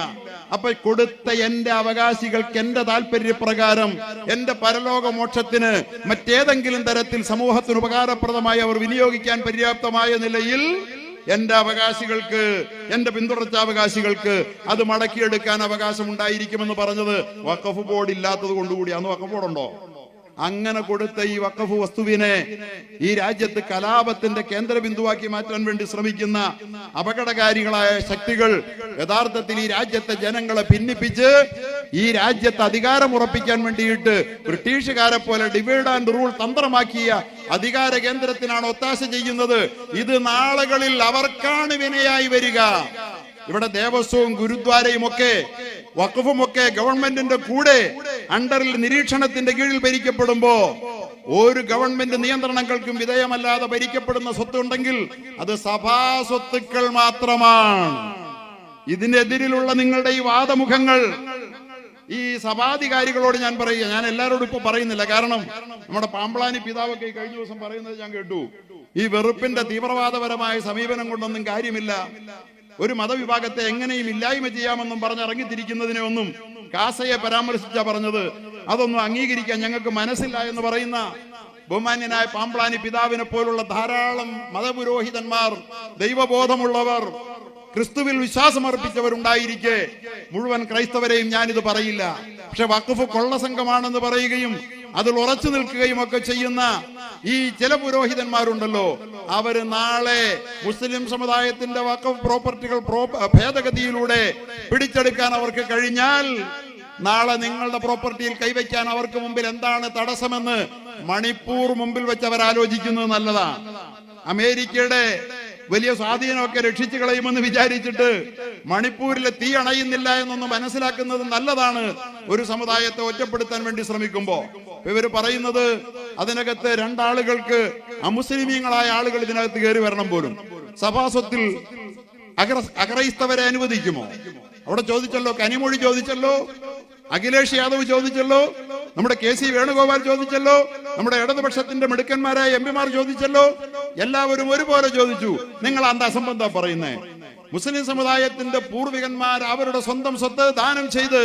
അപ്പൊ കൊടുത്ത എന്റെ അവകാശികൾക്ക് എന്റെ താല്പര്യപ്രകാരം എന്റെ പരലോക മോക്ഷത്തിന് മറ്റേതെങ്കിലും തരത്തിൽ സമൂഹത്തിന് ഉപകാരപ്രദമായി അവർ വിനിയോഗിക്കാൻ പര്യാപ്തമായ നിലയിൽ എന്റെ അവകാശികൾക്ക്, എന്റെ പിന്തുടർച്ചാവകാശികൾക്ക് അത് മടക്കിയെടുക്കാൻ അവകാശം ഉണ്ടായിരിക്കുമെന്ന് പറഞ്ഞത് വഖഫ് ബോർഡ് ഇല്ലാത്തത് കൊണ്ടുകൂടി. അന്ന് വഖഫ് ബോർഡ് ഉണ്ടോ? അങ്ങനെ കൊടുത്ത ഈ വഖഫ് വസ്തുവിനെ ഈ രാജ്യത്ത് കലാപത്തിന്റെ കേന്ദ്രബിന്ദുവാക്കി മാറ്റാൻ വേണ്ടി ശ്രമിക്കുന്ന അപകടകാരികളായ ശക്തികൾ യഥാർത്ഥത്തിൽ ഈ രാജ്യത്തെ ജനങ്ങളെ ഭിന്നിപ്പിച്ച് ഈ രാജ്യത്ത് അധികാരം ഉറപ്പിക്കാൻ വേണ്ടിയിട്ട് ബ്രിട്ടീഷുകാരെ പോലെ ഡിവൈഡ് ആൻഡ് റൂൾ തന്ത്രമാക്കിയ അധികാര കേന്ദ്രത്തിനാണ് ഒത്താശ ചെയ്യുന്നത്. ഇത് നാളുകളിൽ അവർക്കാണ് വിനയായി വരിക. ഇവിടെ ദേവസ്വവും ഗുരുദ്വാരയും ഒക്കെ വഖഫും ഒക്കെ ഗവൺമെന്റിന്റെ കൂടെ അണ്ടറിൽ നിരീക്ഷണത്തിന്റെ കീഴിൽ ഭരിക്കപ്പെടുമ്പോ ഒരു ഗവൺമെന്റ് നിയന്ത്രണങ്ങൾക്കും വിധേയമല്ലാതെ ഭരിക്കപ്പെടുന്ന സ്വത്തുണ്ടെങ്കിൽ അത് സഭാ സ്വത്തുക്കൾ മാത്രമാണ്. ഇതിനെതിരിലുള്ള നിങ്ങളുടെ ഈ വാദമുഖങ്ങൾ, ഈ സഭാധികാരികളോട് ഞാൻ പറയുക, ഞാൻ എല്ലാവരോടും ഇപ്പൊ പറയുന്നില്ല, കാരണം നമ്മുടെ പാമ്പ്ളാനി പിതാവൊക്കെ കഴിഞ്ഞ ദിവസം പറയുന്നത് ഞാൻ കേട്ടു. ഈ വെറുപ്പിന്റെ തീവ്രവാദപരമായ സമീപനം കൊണ്ടൊന്നും കാര്യമില്ല. ഒരു മതവിഭാഗത്തെ എങ്ങനെയും ഇല്ലായ്മ ചെയ്യാമെന്നും പറഞ്ഞിറങ്ങിത്തിരിക്കുന്നതിനെ ഒന്നും കാസയെ പരാമർശിച്ചാ പറഞ്ഞത്. അതൊന്നും അംഗീകരിക്കാൻ ഞങ്ങൾക്ക് മനസ്സില്ല എന്ന് പറയുന്ന ബഹുമാന്യനായ പാമ്പ്ളാനി പിതാവിനെ പോലുള്ള ധാരാളം മതപുരോഹിതന്മാർ, ദൈവബോധമുള്ളവർ, ക്രിസ്തുവിൽ വിശ്വാസമർപ്പിച്ചവരുണ്ടായിരിക്കെ മുഴുവൻ ക്രൈസ്തവരെയും ഞാനിത് പറയില്ല. പക്ഷെ വഖഫ് കൊള്ളസംഘമാണെന്ന് പറയുകയും അതിൽ ഉറച്ചു നിൽക്കുകയും ഒക്കെ ചെയ്യുന്ന ഈ ചില പുരോഹിതന്മാരുണ്ടല്ലോ, അവര് നാളെ മുസ്ലിം സമുദായത്തിന്റെ വഖഫ് പ്രോപ്പർട്ടികൾ ഭേദഗതിയിലൂടെ പിടിച്ചെടുക്കാൻ അവർക്ക് കഴിഞ്ഞാൽ നാളെ നിങ്ങളുടെ പ്രോപ്പർട്ടിയിൽ കൈവയ്ക്കാൻ അവർക്ക് മുമ്പിൽ എന്താണ് തടസ്സമെന്ന് മണിപ്പൂർ മുമ്പിൽ വെച്ച് അവർ ആലോചിക്കുന്നത് നല്ലതാണ്. അമേരിക്കയുടെ വലിയ സ്വാധീനമൊക്കെ രക്ഷിച്ചു കളയുമെന്ന് വിചാരിച്ചിട്ട് മണിപ്പൂരിലെ തീ അണയുന്നില്ല എന്നൊന്ന് മനസ്സിലാക്കുന്നത് നല്ലതാണ്. ഒരു സമുദായത്തെ ഒറ്റപ്പെടുത്താൻ വേണ്ടി ശ്രമിക്കുമ്പോ ഇവര് പറയുന്നത് അതിനകത്ത് രണ്ടാളുകൾക്ക് അമുസ്ലിമീങ്ങളായ ആളുകൾ ഇതിനകത്ത് കയറി വരണം പോലും. സഭാസ്വത്തിൽ അക്രൈസ്തവരെ അനുവദിക്കുമോ? അവിടെ ചോദിച്ചല്ലോ, കനിമൊഴി ചോദിച്ചല്ലോ, അഖിലേഷ് യാദവ് ചോദിച്ചല്ലോ, നമ്മുടെ KC വേണുഗോപാൽ ചോദിച്ചല്ലോ, നമ്മുടെ ഇടതുപക്ഷത്തിന്റെ മിടുക്കന്മാരായ MP-മാർ ചോദിച്ചല്ലോ. എല്ലാവരും ഒരുപോലെ ചോദിച്ചു. നിങ്ങൾ എന്താ അസംബന്ധം പറയുന്നേ? മുസ്ലിം സമുദായത്തിന്റെ പൂർവികന്മാർ അവരുടെ സ്വന്തം സ്വത്ത് ദാനം ചെയ്ത്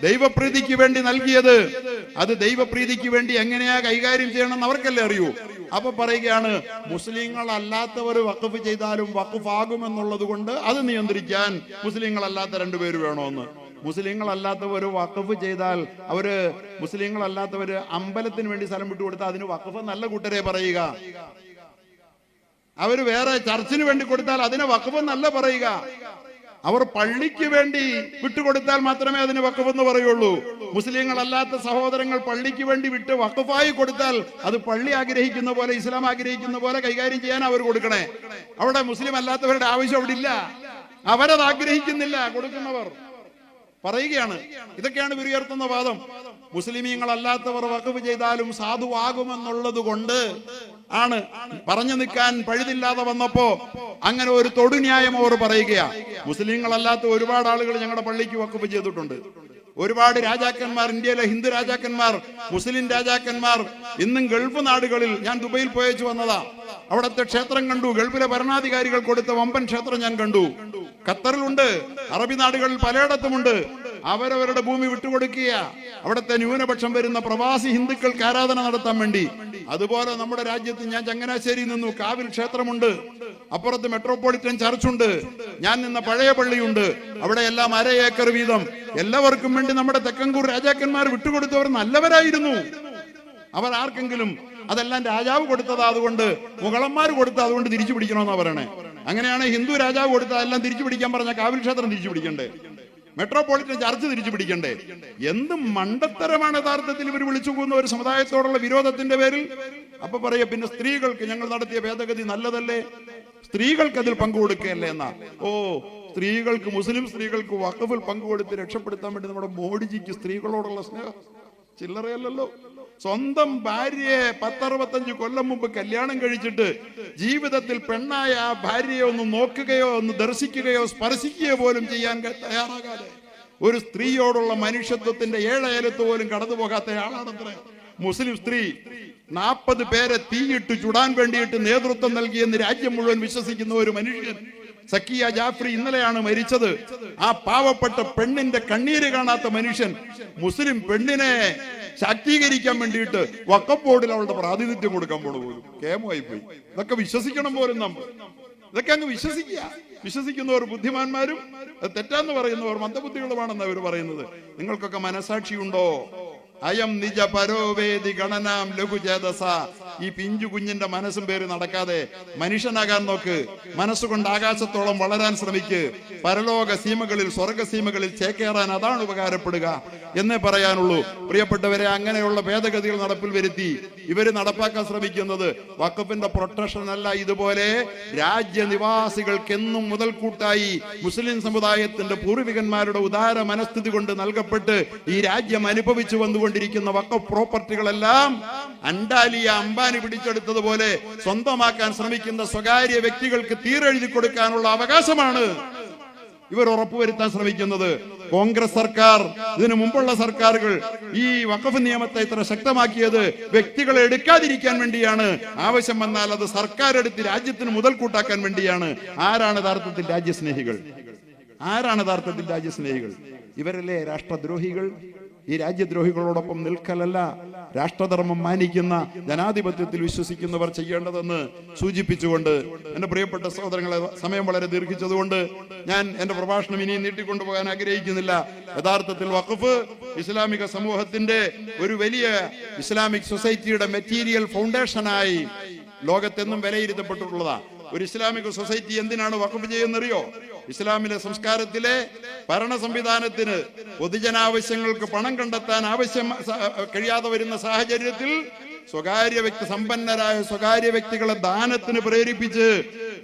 ദൈവപ്രീതിക്ക് വേണ്ടി നൽകിയത്, അത് ദൈവപ്രീതിക്ക് വേണ്ടി എങ്ങനെയാ കൈകാര്യം ചെയ്യണമെന്ന് അവർക്കല്ലേ അറിയൂ. അപ്പൊ പറയുകയാണ് മുസ്ലിങ്ങൾ അല്ലാത്തവർ വഖഫ് ചെയ്താലും വഖഫ് ആകുമെന്നുള്ളത് കൊണ്ട് അത് നിയന്ത്രിക്കാൻ മുസ്ലിങ്ങളല്ലാത്ത രണ്ടുപേര് വേണമെന്ന്. മുസ്ലിങ്ങളല്ലാത്തവർ വഖഫ് ചെയ്താൽ അവര് മുസ്ലിങ്ങളല്ലാത്തവര് അമ്പലത്തിന് വേണ്ടി സ്ഥലം വിട്ടുകൊടുത്താൽ അതിന് വഖഫ് നല്ല കൂട്ടരെ പറയുക. അവര് വേറെ ചർച്ചിന് വേണ്ടി കൊടുത്താൽ അതിനെ വഖഫ് നല്ല പറയുക. അവർ പള്ളിക്ക് വേണ്ടി വിട്ടുകൊടുത്താൽ മാത്രമേ അതിന് വഖഫെന്ന് പറയുള്ളൂ. മുസ്ലിങ്ങളല്ലാത്ത സഹോദരങ്ങൾ പള്ളിക്ക് വേണ്ടി വിട്ട് വഖഫായി കൊടുത്താൽ അത് പള്ളി ആഗ്രഹിക്കുന്ന പോലെ, ഇസ്ലാം ആഗ്രഹിക്കുന്ന പോലെ കൈകാര്യം ചെയ്യാൻ അവർ കൊടുക്കണേ. അവിടെ മുസ്ലിം അല്ലാത്തവരുടെ ആവശ്യം അവിടെ ഇല്ല. അവരത് ആഗ്രഹിക്കുന്നില്ല. കൊടുക്കുന്നവർ പറയുകയാണ്. ഇതൊക്കെയാണ് ഇവർ ഉയർത്തുന്ന വാദം. മുസ്ലിമീങ്ങളല്ലാത്തവർ വഖഫ് ചെയ്താലും സാധുവാകുമെന്നുള്ളത് കൊണ്ട് ആണ് പറഞ്ഞു നിൽക്കാൻ പഴുതില്ലാതെ വന്നപ്പോ അങ്ങനെ ഒരു തൊടുന്യായം അവർ പറയുകയാ. മുസ്ലിങ്ങളല്ലാത്ത ഒരുപാട് ആളുകൾ ഞങ്ങളുടെ പള്ളിക്ക് വഖഫ് ചെയ്തിട്ടുണ്ട്. ഒരുപാട് രാജാക്കന്മാർ, ഇന്ത്യയിലെ ഹിന്ദു രാജാക്കന്മാർ, മുസ്ലിം രാജാക്കന്മാർ ഇന്നും ഗൾഫ് നാടുകളിൽ, ഞാൻ ദുബൈയിൽ പോയച്ചു വന്നതാ, അവിടുത്തെ ക്ഷേത്രം കണ്ടു. ഗൾഫിലെ ഭരണാധികാരികൾ കൊടുത്ത വമ്പൻ ക്ഷേത്രം ഞാൻ കണ്ടു. ഖത്തറിലുണ്ട്, അറബി നാടുകളിൽ പലയിടത്തുമുണ്ട്. അവരവരുടെ ഭൂമി വിട്ടുകൊടുക്കുക അവിടുത്തെ ന്യൂനപക്ഷം വരുന്ന പ്രവാസി ഹിന്ദുക്കൾക്ക് ആരാധന നടത്താൻ വേണ്ടി. അതുപോലെ നമ്മുടെ രാജ്യത്ത്, ഞാൻ ചങ്ങനാശ്ശേരി നിന്നു, കാവിൽ ക്ഷേത്രമുണ്ട്, അപ്പുറത്ത് മെട്രോപൊളിറ്റൻ ചർച്ചുണ്ട്, ഞാൻ നിന്ന പഴയ പള്ളിയുണ്ട്. അവിടെ എല്ലാം 1/2 ഏക്കർ വീതം എല്ലാവർക്കും വേണ്ടി നമ്മുടെ തെക്കൻകൂർ രാജാക്കന്മാർ വിട്ടുകൊടുത്തവർ നല്ലവരായിരുന്നു. അവർ ആർക്കെങ്കിലും അതെല്ലാം രാജാവ് കൊടുത്തതാ, അതുകൊണ്ട് മുഗളന്മാർ കൊടുത്ത, അതുകൊണ്ട് തിരിച്ചു പിടിക്കണമെന്നാ പറയണേ. അങ്ങനെയാണ് ഹിന്ദു രാജാവ് കൊടുത്ത എല്ലാം തിരിച്ചു പിടിക്കാൻ പറഞ്ഞ കാവിൽ ക്ഷേത്രം തിരിച്ചു പിടിക്കണ്ടേ? മെട്രോപൊളിറ്റൻ ചർച്ച് തിരിച്ചു പിടിക്കണ്ടേ? എന്ത് മണ്ടത്തരമാണ് യഥാർത്ഥത്തിൽ ഇവർ വിളിച്ചു പോകുന്ന ഒരു സമുദായത്തോടുള്ള വിരോധത്തിന്റെ പേരിൽ. അപ്പൊ പറയാ, പിന്നെ സ്ത്രീകൾക്ക് ഞങ്ങൾ നടത്തിയ ഭേദഗതി നല്ലതല്ലേ, സ്ത്രീകൾക്ക് അതിൽ പങ്കുകൊടുക്കുകയല്ലേ എന്നാ. ഓ, സ്ത്രീകൾക്ക്, മുസ്ലിം സ്ത്രീകൾക്ക് വഖഫിൽ പങ്കുകൊടുത്ത് രക്ഷപ്പെടുത്താൻ വേണ്ടി നമ്മുടെ മോഡിജിക്ക് സ്ത്രീകളോടുള്ള സ്നേഹം ചില്ലറയല്ലല്ലോ. സ്വന്തം ഭാര്യയെ 10-65 കൊല്ലം മുമ്പ് കല്യാണം കഴിച്ചിട്ട് ജീവിതത്തിൽ പെണ്ണായ ആ ഭാര്യയെ ഒന്ന് നോക്കുകയോ ഒന്ന് ദർശിക്കുകയോ സ്പർശിക്കുകയോ പോലും ചെയ്യാൻ തയ്യാറാകാതെ ഒരു സ്ത്രീയോടുള്ള മനുഷ്യത്വത്തിന്റെ 7 അയലത്ത് പോലും കടന്നു പോകാത്ത ആളാണത്ര മുസ്ലിം സ്ത്രീ. 40 പേരെ തീയിട്ട് ചുടാൻ വേണ്ടിയിട്ട് നേതൃത്വം നൽകിയെന്ന് രാജ്യം മുഴുവൻ വിശ്വസിക്കുന്ന ഒരു മനുഷ്യൻ സക്കിയ ജാഫ്രി ഇന്നലെയാണ് മരിച്ചത്. ആ പാവപ്പെട്ട പെണ്ണിന്റെ കണ്ണീര് കാണാത്ത മനുഷ്യൻ മുസ്ലിം പെണ്ണിനെ ശാക്തീകരിക്കാൻ വേണ്ടിയിട്ട് വഖഫ് ബോർഡിൽ അവളുടെ പ്രാതിനിധ്യം കൊടുക്കാൻ പോലും കേമമായി പോയി. ഇതൊക്കെ വിശ്വസിക്കണം പോലും നമ്മൾ. ഇതൊക്കെ അങ്ങ് വിശ്വസിക്കുന്നവർ ബുദ്ധിമാന്മാരും തെറ്റാന്ന് പറയുന്നവർ മന്ദബുദ്ധികളുമാണെന്ന് അവർ പറയുന്നത്. നിങ്ങൾക്കൊക്കെ മനസാക്ഷിയുണ്ടോ? അയം നിജ പരോവേദി ഗണനാം ലഘുചേതസ. ഈ പിഞ്ചു കുഞ്ഞിന്റെ മനസ്സും പേര് നടക്കാതെ മനുഷ്യനാകാൻ നോക്ക്. മനസ്സുകൊണ്ട് ആകാശത്തോളം വളരാൻ ശ്രമിക്ക്. പരലോക സീമകളിൽ, സ്വർഗസീമകളിൽ ചേക്കേറാൻ അതാണ് ഉപകാരപ്പെടുക എന്നേ പറയാനുള്ളൂ. പ്രിയപ്പെട്ടവരെ, അങ്ങനെയുള്ള ഭേദഗതികൾ നടപ്പിൽ വരുത്തി ഇവര് നടപ്പാക്കാൻ ശ്രമിക്കുന്നത് വഖഫിന്റെ പ്രൊട്ടക്ഷൻ അല്ല. ഇതുപോലെ രാജ്യനിവാസികൾക്കെന്നും മുതൽക്കൂട്ടായി മുസ്ലിം സമുദായത്തിന്റെ പൂർവികന്മാരുടെ ഉദാര മനസ്ഥിതി കൊണ്ട് നൽകപ്പെട്ട് ഈ രാജ്യം അനുഭവിച്ചു വന്നുകൊണ്ട് വഖഫ് പ്രോപ്പർട്ടികളെല്ലാം അണ്ടാലിയ അംബാനി പിടിച്ചെടുത്തതുപോലെ സ്വന്തമാക്കാൻ ശ്രമിക്കുന്ന സ്വകാര്യ വ്യക്തികൾക്ക് തീരെഴുതി കൊടുക്കാനുള്ള അവകാശമാണ് ഇവർ ഉറപ്പുവരുത്താൻ ശ്രമിക്കുന്നത്. കോൺഗ്രസ് സർക്കാർ, ഇതിനു മുമ്പുള്ള സർക്കാരുകൾ ഈ വഖഫ് നിയമത്തെ ഇത്ര ശക്തമാക്കിയത് വ്യക്തികളെ എടുക്കാതിരിക്കാൻ വേണ്ടിയാണ്. ആവശ്യം വന്നാൽ അത് സർക്കാർ എടുത്ത് രാജ്യത്തിന് മുതൽക്കൂട്ടാക്കാൻ വേണ്ടിയാണ്. ആരാണ് യഥാർത്ഥത്തിൽ രാജ്യസ്നേഹികൾ? ഇവരല്ലേ രാഷ്ട്രദ്രോഹികൾ? ഈ രാജ്യദ്രോഹികളോടൊപ്പം നിൽക്കലല്ല, രാഷ്ട്രധർമ്മം മാനിക്കുന്ന ജനാധിപത്യത്തിൽ വിശ്വസിക്കുന്നവർ ചെയ്യേണ്ടതെന്ന് സൂചിപ്പിച്ചുകൊണ്ട്, എന്റെ പ്രിയപ്പെട്ട സഹോദരങ്ങളെ, സമയം വളരെ ദീർഘിച്ചതുകൊണ്ട് ഞാൻ എന്റെ പ്രഭാഷണം ഇനിയും നീട്ടിക്കൊണ്ടുപോകാൻ ആഗ്രഹിക്കുന്നില്ല. യഥാർത്ഥത്തിൽ വഖഫ് ഇസ്ലാമിക സമൂഹത്തിന്റെ ഒരു വലിയ ഇസ്ലാമിക് സൊസൈറ്റിയുടെ മെറ്റീരിയൽ ഫൗണ്ടേഷനായി ലോകത്തെന്നും വിലയിരുത്തപ്പെട്ടിട്ടുള്ളതാണ്. ഒരു ഇസ്ലാമിക സൊസൈറ്റി എന്തിനാണ് വഖഫ് ചെയ്യുന്നറിയോ? ഇസ്ലാമിലെ സംസ്കാരത്തിലെ ഭരണ സംവിധാനത്തിന് പൊതുജനാവശ്യങ്ങൾക്ക് പണം കണ്ടെത്താൻ കഴിയാതെ വരുന്ന സാഹചര്യത്തിൽ സമ്പന്നരായ സ്വകാര്യ വ്യക്തികളെ ദാനത്തിന് പ്രേരിപ്പിച്ച്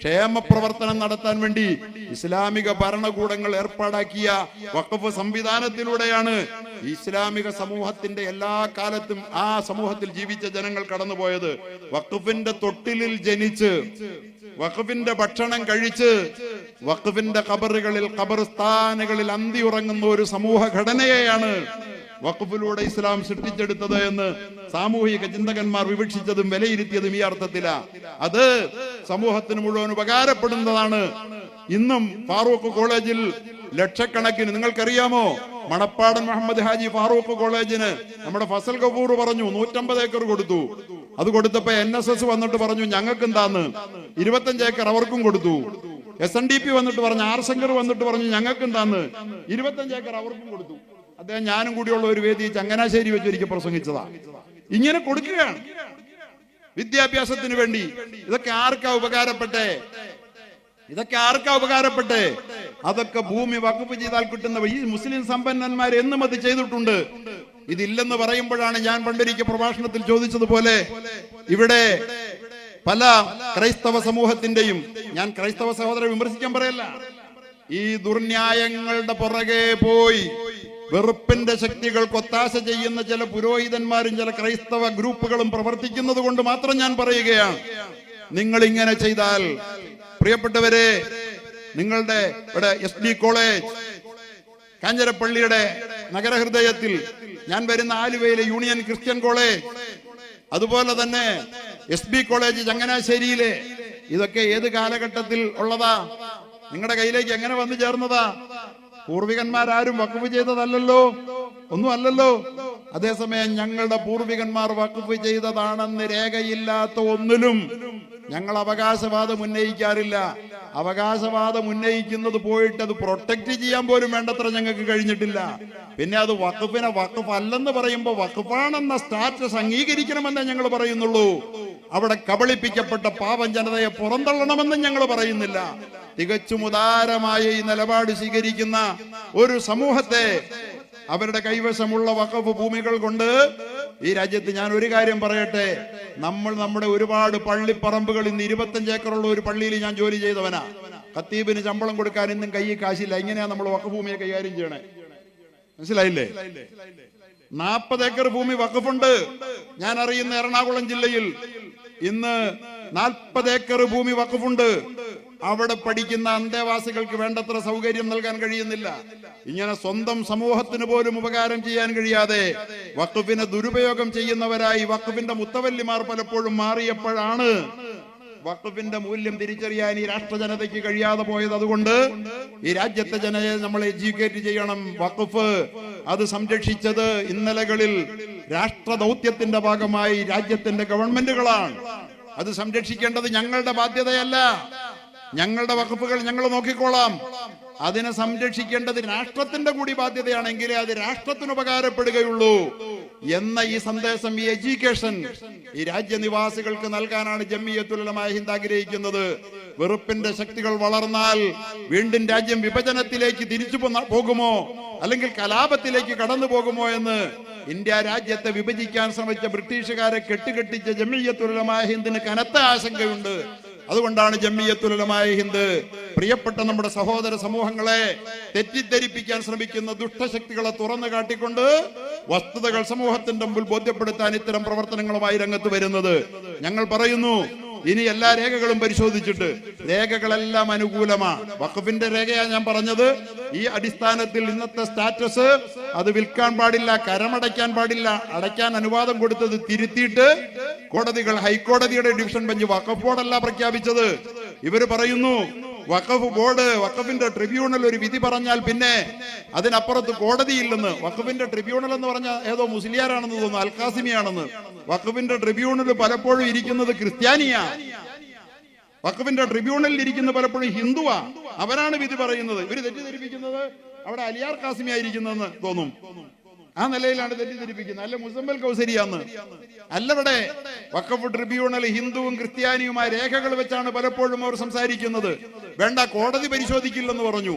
ക്ഷേമ പ്രവർത്തനം നടത്താൻ വേണ്ടി ഇസ്ലാമിക ഭരണകൂടങ്ങൾ ഏർപ്പാടാക്കിയ വഖഫ് സംവിധാനത്തിലൂടെയാണ് ഇസ്ലാമിക സമൂഹത്തിന്റെ എല്ലാ കാലത്തും ആ സമൂഹത്തിൽ ജീവിച്ച ജനങ്ങൾ കടന്നുപോയത്. വഖഫിന്റെ തൊട്ടിലിൽ ജനിച്ച്, വഖഫിന്റെ ഭക്ഷണം കഴിച്ച്, വഖഫിന്റെ ഖബറുകളിൽ, ഖബർസ്ഥാനുകളിൽ അന്തി ഉറങ്ങുന്ന ഒരു സമൂഹ ഘടനയെയാണ് വഖഫിലൂടെ ഇസ്ലാം സൃഷ്ടിച്ചെടുത്തത് എന്ന് സാമൂഹിക ചിന്തകന്മാർ വിവക്ഷിച്ചതും വിലയിരുത്തിയതും ഈ അർത്ഥത്തിലാണ്. അത് സമൂഹത്തിന് മുഴുവൻ ഉപകാരപ്പെടുന്നതാണ്. ഇന്നും ഫാറൂഖ് കോളേജിൽ ലക്ഷക്കണക്കിന്, നിങ്ങൾക്കറിയാമോ, മണപ്പാടൻ മുഹമ്മദ് ഹാജി ഫാറൂഖ് കോളേജിന് നമ്മുടെ ഫസൽ ഗഫൂർ പറഞ്ഞു 150 ഏക്കർ കൊടുത്തു. അത് കൊടുത്തപ്പോ NSS വന്നിട്ട് പറഞ്ഞു ഞങ്ങൾക്ക് എന്താന്ന്, 25 ഏക്കർ അവർക്കും കൊടുത്തു. SNDP വന്നിട്ട് പറഞ്ഞു, ആർ ശങ്കർ വന്നിട്ട് പറഞ്ഞു ഞങ്ങൾക്ക് എന്താന്ന്, 25 ഏക്കർ അവർക്കും കൊടുത്തു. അദ്ദേഹം ഞാനും കൂടിയുള്ള ഒരു വേദി ചങ്ങനാശ്ശേരി വെച്ച് ഒരിക്കൽ പ്രസംഗിച്ചതാ. ഇങ്ങനെ കൊടുക്കുകയാണ് വിദ്യാഭ്യാസത്തിന് വേണ്ടി. ഇതൊക്കെ ആർക്കാ ഉപകാരപ്പെട്ടെ? അതൊക്കെ ഭൂമി വഖഫ് ചെയ്താൽ കിട്ടുന്ന ഈ മുസ്ലിം സമ്പന്നന്മാർ എന്നും അത് ചെയ്തിട്ടുണ്ട്. ഇതില്ലെന്ന് പറയുമ്പോഴാണ് ഞാൻ പണ്ടൊരിക്കൽ പ്രഭാഷണത്തിൽ ചോദിച്ചതുപോലെ ഇവിടെ പല ക്രൈസ്തവ സമൂഹത്തിന്റെയും, ഞാൻ ക്രൈസ്തവ സഹോദരരെ വിമർശിക്കാൻ പറയല്ല, ഈ ദുർന്യായങ്ങളുടെ പുറകെ പോയി വെറുപ്പിന്റെ ശക്തികൾക്ക് ഒത്താശ ചെയ്യുന്ന ചില പുരോഹിതന്മാരും ചില ക്രൈസ്തവ ഗ്രൂപ്പുകളും പ്രവർത്തിക്കുന്നത് കൊണ്ട് മാത്രം ഞാൻ പറയുകയാണ്, നിങ്ങൾ ഇങ്ങനെ ചെയ്താൽ പ്രിയപ്പെട്ടവരെ, നിങ്ങളുടെ ഇവിടെ SD കോളേജ് കാഞ്ഞിരപ്പള്ളിയുടെ നഗരഹൃദയത്തിൽ, ഞാൻ വരുന്ന ആലുവയിലെ യൂണിയൻ ക്രിസ്ത്യൻ കോളേജ്, അതുപോലെ തന്നെ SB കോളേജ് ചങ്ങനാശ്ശേരിയിലെ, ഇതൊക്കെ ഏത് കാലഘട്ടത്തിൽ ഉള്ളതാ? നിങ്ങളുടെ കയ്യിലേക്ക് എങ്ങനെ വന്നു ചേർന്നതാ? പൂർവികന്മാരാരും വഖഫ് ചെയ്തതല്ലല്ലോ, ഒന്നും അല്ലല്ലോ. അതേസമയം ഞങ്ങളുടെ പൂർവികന്മാർ വഖഫ് ചെയ്തതാണെന്ന് രേഖയില്ലാത്ത ഒന്നിലും ഞങ്ങൾ അവകാശവാദം ഉന്നയിക്കാറില്ല. അവകാശവാദം ഉന്നയിക്കുന്നത് പോയിട്ട് അത് പ്രൊട്ടക്ട് ചെയ്യാൻ പോലും വേണ്ടത്ര ഞങ്ങൾക്ക് കഴിഞ്ഞിട്ടില്ല. പിന്നെ അത് വഖഫിനെ വഖഫ് അല്ലെന്ന് പറയുമ്പോൾ വഖഫാണെന്ന സ്റ്റാറ്റസ് അംഗീകരിക്കണമെന്നേ ഞങ്ങൾ പറയുന്നുള്ളൂ. അവിടെ കബളിപ്പിക്കപ്പെട്ട പാവം ജനതയെ പുറന്തള്ളണമെന്നും ഞങ്ങൾ പറയുന്നില്ല. തികച്ചും ഉദാരമായ ഈ നിലപാട് സ്വീകരിക്കുന്ന ഒരു സമൂഹത്തെ അവരുടെ കൈവശമുള്ള വഖഫ് ഭൂമികൾ കൊണ്ട് ഈ രാജ്യത്ത്, ഞാൻ ഒരു കാര്യം പറയട്ടെ, നമ്മുടെ ഒരുപാട് പള്ളിപ്പറമ്പുകൾ, ഇന്ന് 25 ഏക്കറുള്ള ഒരു പള്ളിയിൽ ഞാൻ ജോലി ചെയ്തവനാ. ഖത്തീബിന് ശമ്പളം കൊടുക്കാൻ ഇന്നും കൈ കാശില്ല. ഇങ്ങനെയാ നമ്മൾ വഖഫ് ഭൂമിയെ കൈകാര്യം ചെയ്യണേ, മനസ്സിലായില്ലേ? 40 ഏക്കർ ഭൂമി വഖഫുണ്ട്. ഞാൻ അറിയുന്ന എറണാകുളം ജില്ലയിൽ ഇന്ന് 40 ഏക്കർ ഭൂമി വഖഫുണ്ട്. അവിടെ പഠിക്കുന്ന അന്തേവാസികൾക്ക് വേണ്ടത്ര സൗകര്യം നൽകാൻ കഴിയുന്നില്ല. ഇങ്ങനെ സ്വന്തം സമൂഹത്തിന് പോലും ഉപകാരം ചെയ്യാൻ കഴിയാതെ വഖഫിനെ ദുരുപയോഗം ചെയ്യുന്നവരായി വഖഫിന്റെ മുത്തവല്ലിമാർ പലപ്പോഴും മാറിയപ്പോഴാണ് വഖഫിന്റെ മൂല്യം തിരിച്ചറിയാൻ ഈ രാഷ്ട്ര ജനതയ്ക്ക് കഴിയാതെ പോയത്. അതുകൊണ്ട് ഈ രാജ്യത്തെ ജനതയെ നമ്മൾ എഡ്യൂക്കേറ്റ് ചെയ്യണം. വഖഫ് അത് സംരക്ഷിച്ചത് ഇന്നലകളിൽ രാഷ്ട്ര ദൗത്യത്തിന്റെ ഭാഗമായി രാജ്യത്തിന്റെ ഗവൺമെന്റുകളാണ്. അത് സംരക്ഷിക്കേണ്ടത് ഞങ്ങളുടെ ബാധ്യതയല്ല. ഞങ്ങളുടെ വഖഫുകൾ ഞങ്ങൾ നോക്കിക്കോളാം. അതിനെ സംരക്ഷിക്കേണ്ടത് രാഷ്ട്രത്തിന്റെ കൂടി ബാധ്യതയാണെങ്കിലേ അത് രാഷ്ട്രത്തിന് ഉപകാരപ്പെടുകയുള്ളൂ എന്ന ഈ സന്ദേശം, ഈ എഡ്യൂക്കേഷൻ ഈ രാജ്യനിവാസികൾക്ക് നൽകാനാണ് ജംഇയ്യത്തുൽ ഉലമാ ഹിന്ദ് ആഗ്രഹിക്കുന്നത്. വെറുപ്പിന്റെ ശക്തികൾ വളർന്നാൽ വീണ്ടും രാജ്യം വിഭജനത്തിലേക്ക് തിരിച്ചു പോകുമോ, അല്ലെങ്കിൽ കലാപത്തിലേക്ക് കടന്നു പോകുമോ എന്ന് ഇന്ത്യ രാജ്യത്തെ വിഭജിക്കാൻ ശ്രമിച്ച ബ്രിട്ടീഷുകാരെ കെട്ടുകെട്ടിച്ച ജംഇയ്യത്തുൽ ഉലമാ ഹിന്ദിന് കനത്ത ആശങ്കയുണ്ട്. അതുകൊണ്ടാണ് ജംഇയ്യത്തുൽ ഉലമാ ഹിന്ദ് പ്രിയപ്പെട്ട നമ്മുടെ സഹോദര സമൂഹങ്ങളെ തെറ്റിദ്ധരിപ്പിക്കാൻ ശ്രമിക്കുന്ന ദുഷ്ടശക്തികളെ തുറന്നു കാട്ടിക്കൊണ്ട് വസ്തുതകൾ സമൂഹത്തിന്റെ മുമ്പിൽ ബോധ്യപ്പെടുത്താൻ ഇത്തരം പ്രവർത്തനങ്ങളുമായി രംഗത്ത് വരുന്നത്. ഞങ്ങൾ പറയുന്നു, ഇനി എല്ലാ രേഖകളും പരിശോധിച്ചിട്ട് രേഖകളെല്ലാം അനുകൂലമാണ്. വഖഫിന്റെ രേഖയാണ് ഞാൻ പറഞ്ഞത്. ഈ അടിസ്ഥാനത്തിൽ ഇന്നത്തെ സ്റ്റാറ്റസ് അത് വിൽക്കാൻ പാടില്ല, കരമടയ്ക്കാൻ പാടില്ല, അടയ്ക്കാൻ അനുവാദം കൊടുത്തത് തിരുത്തിയിട്ട് കോടതികൾ, ഹൈക്കോടതിയുടെ ഡിവിഷൻ ബെഞ്ച് വഖഫ് ബോർഡല്ല പ്രഖ്യാപിച്ചത്. ഇവര് പറയുന്നു വഖഫ് ബോർഡ്, വഖഫിന്റെ ട്രിബ്യൂണൽ ഒരു വിധി പറഞ്ഞാൽ പിന്നെ അതിനപ്പുറത്ത് കോടതിയില്ലെന്ന്. വഖഫിന്റെ ട്രിബ്യൂണൽ എന്ന് പറഞ്ഞാൽ ഏതോ മുസ്ലിയാരാണെന്ന് തോന്നുന്നു, അൽഖാസിമിയാണെന്ന്. വഖഫിന്റെ ട്രിബ്യൂണൽ പലപ്പോഴും ഇരിക്കുന്നത് ക്രിസ്ത്യാനിയാ. വഖഫിന്റെ ട്രിബ്യൂണലിൽ ഇരിക്കുന്ന പലപ്പോഴും ഹിന്ദുവാ. അവരാണ് വിധി പറയുന്നത്. ഇവര് തെറ്റിദ്ധരിപ്പിക്കുന്നത് അവിടെ അലിയാർ ഖാസിമി ആയിരിക്കുന്നെന്ന് തോന്നും. ആ നിലയിലാണ് തെറ്റിദ്ധരിപ്പിക്കുന്നത്. അല്ല മുസമ്മൽ കൗസരിയാന്ന് അല്ല. ഇവിടെ വഖഫ് ട്രിബ്യൂണൽ ഹിന്ദുവും ക്രിസ്ത്യാനിയുമായ രേഖകൾ വെച്ചാണ് പലപ്പോഴും അവർ സംസാരിക്കുന്നത്. വേണ്ട, കോടതി പരിശോധിക്കില്ലെന്ന് പറഞ്ഞു.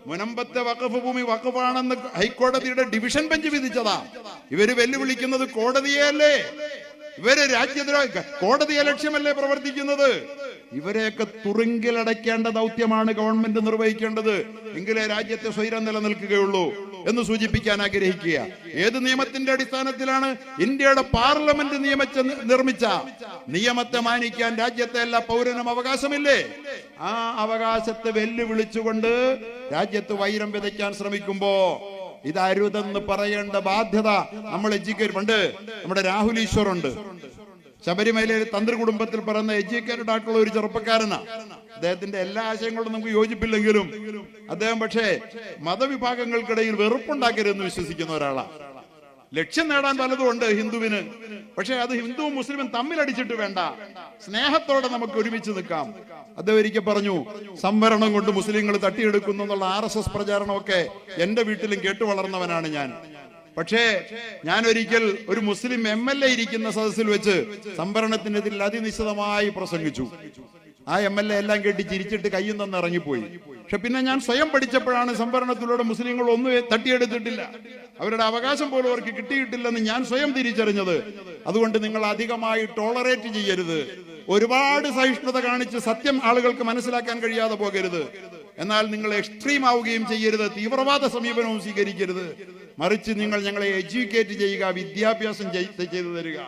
മുനമ്പത്തെ വഖഫ് ഭൂമി വഖഫാണെന്ന് ഹൈക്കോടതിയുടെ ഡിവിഷൻ ബെഞ്ച് വിധിച്ചതാ. ഇവര് വെല്ലുവിളിക്കുന്നത് കോടതിയല്ലേ? ഇവര് രാജ്യദ്രോഹ കോടതിയെ ലക്ഷ്യമല്ലേ പ്രവർത്തിക്കുന്നത്? ഇവരെയൊക്കെ തുറുങ്കിലടയ്ക്കേണ്ട ദൗത്യമാണ് ഗവൺമെന്റ് നിർവഹിക്കേണ്ടത്. എങ്കിലേ രാജ്യത്തെ സ്വൈരം നിലനിൽക്കുകയുള്ളൂ എന്ന് സൂചിപ്പിക്കാൻ ആഗ്രഹിക്കുക. ഏത് നിയമത്തിന്റെ അടിസ്ഥാനത്തിലാണ്? ഇന്ത്യയുടെ പാർലമെന്റ് നിർമ്മിച്ച നിയമത്തെ മാനിക്കാൻ രാജ്യത്തെ എല്ലാ പൗരനും അവകാശമില്ലേ? ആ അവകാശത്തെ വെല്ലുവിളിച്ചുകൊണ്ട് രാജ്യത്ത് വൈരം വിതയ്ക്കാൻ ശ്രമിക്കുമ്പോ ഇത് അരുതെന്ന് പറയേണ്ട ബാധ്യത നമ്മൾ എഡ്യൂക്കേറ്റ്. പണ്ട് നമ്മുടെ രാഹുൽ ഈശ്വർ ഉണ്ട്, ശബരിമലയിലെ തന്ത്രി കുടുംബത്തിൽ പിറന്ന എഡ്യൂക്കേറ്റഡ് ആയിട്ടുള്ള ഒരു ചെറുപ്പക്കാരനാ. അദ്ദേഹത്തിന്റെ എല്ലാ ആശയങ്ങളും നമുക്ക് യോജിപ്പില്ലെങ്കിലും അദ്ദേഹം പക്ഷേ മതവിഭാഗങ്ങൾക്കിടയിൽ വെറുപ്പുണ്ടാക്കരുതെന്ന് വിശ്വസിക്കുന്ന ഒരാളാണ്. ലക്ഷ്യം നേടാൻ പലതും ഉണ്ട് ഹിന്ദുവിന്. പക്ഷെ അത് ഹിന്ദുവും മുസ്ലിമും തമ്മിലടിച്ചിട്ട് വേണ്ട, സ്നേഹത്തോടെ നമുക്ക് ഒരുമിച്ച് നിൽക്കാം. അദ്ദേഹം ഒരിക്കൽ പറഞ്ഞു, സംവരണം കൊണ്ട് മുസ്ലിങ്ങൾ തട്ടിയെടുക്കുന്നു എന്നുള്ള RSS പ്രചാരണമൊക്കെ എന്റെ വീട്ടിലും കേട്ടു വളർന്നവനാണ് ഞാൻ. പക്ഷേ ഞാൻ ഒരിക്കൽ ഒരു മുസ്ലിം MLA ഇരിക്കുന്ന സദസ്സിൽ വെച്ച് സംവരണത്തിനെതിരിൽ അതിനിശ്ചിതമായി പ്രസംഗിച്ചു. ആ MLA എല്ലാം കേട്ടി ചിരിച്ചിട്ട് കയ്യും തന്ന് ഇറങ്ങിപ്പോയി. പക്ഷെ പിന്നെ ഞാൻ സ്വയം പഠിച്ചപ്പോഴാണ് സംവരണത്തിലൂടെ മുസ്ലിങ്ങൾ ഒന്നും തട്ടിയെടുത്തിട്ടില്ല, അവരുടെ അവകാശം പോലും അവർക്ക് കിട്ടിയിട്ടില്ലെന്ന് ഞാൻ സ്വയം തിരിച്ചറിഞ്ഞത്. അതുകൊണ്ട് നിങ്ങൾ അധികമായി ടോളറേറ്റ് ചെയ്യരുത്, ഒരുപാട് സഹിഷ്ണുത കാണിച്ച് സത്യം ആളുകൾക്ക് മനസ്സിലാക്കാൻ കഴിയാതെ പോകരുത്. എന്നാൽ നിങ്ങൾ എക്സ്ട്രീം ആവുകയും ചെയ്യരുത്, തീവ്രവാദ സമീപനവും സ്വീകരിക്കരുത്. മറിച്ച് നിങ്ങൾ ഞങ്ങളെ എഡ്യൂക്കേറ്റ് ചെയ്യുക, വിദ്യാഭ്യാസം ചെയ്തു തരിക,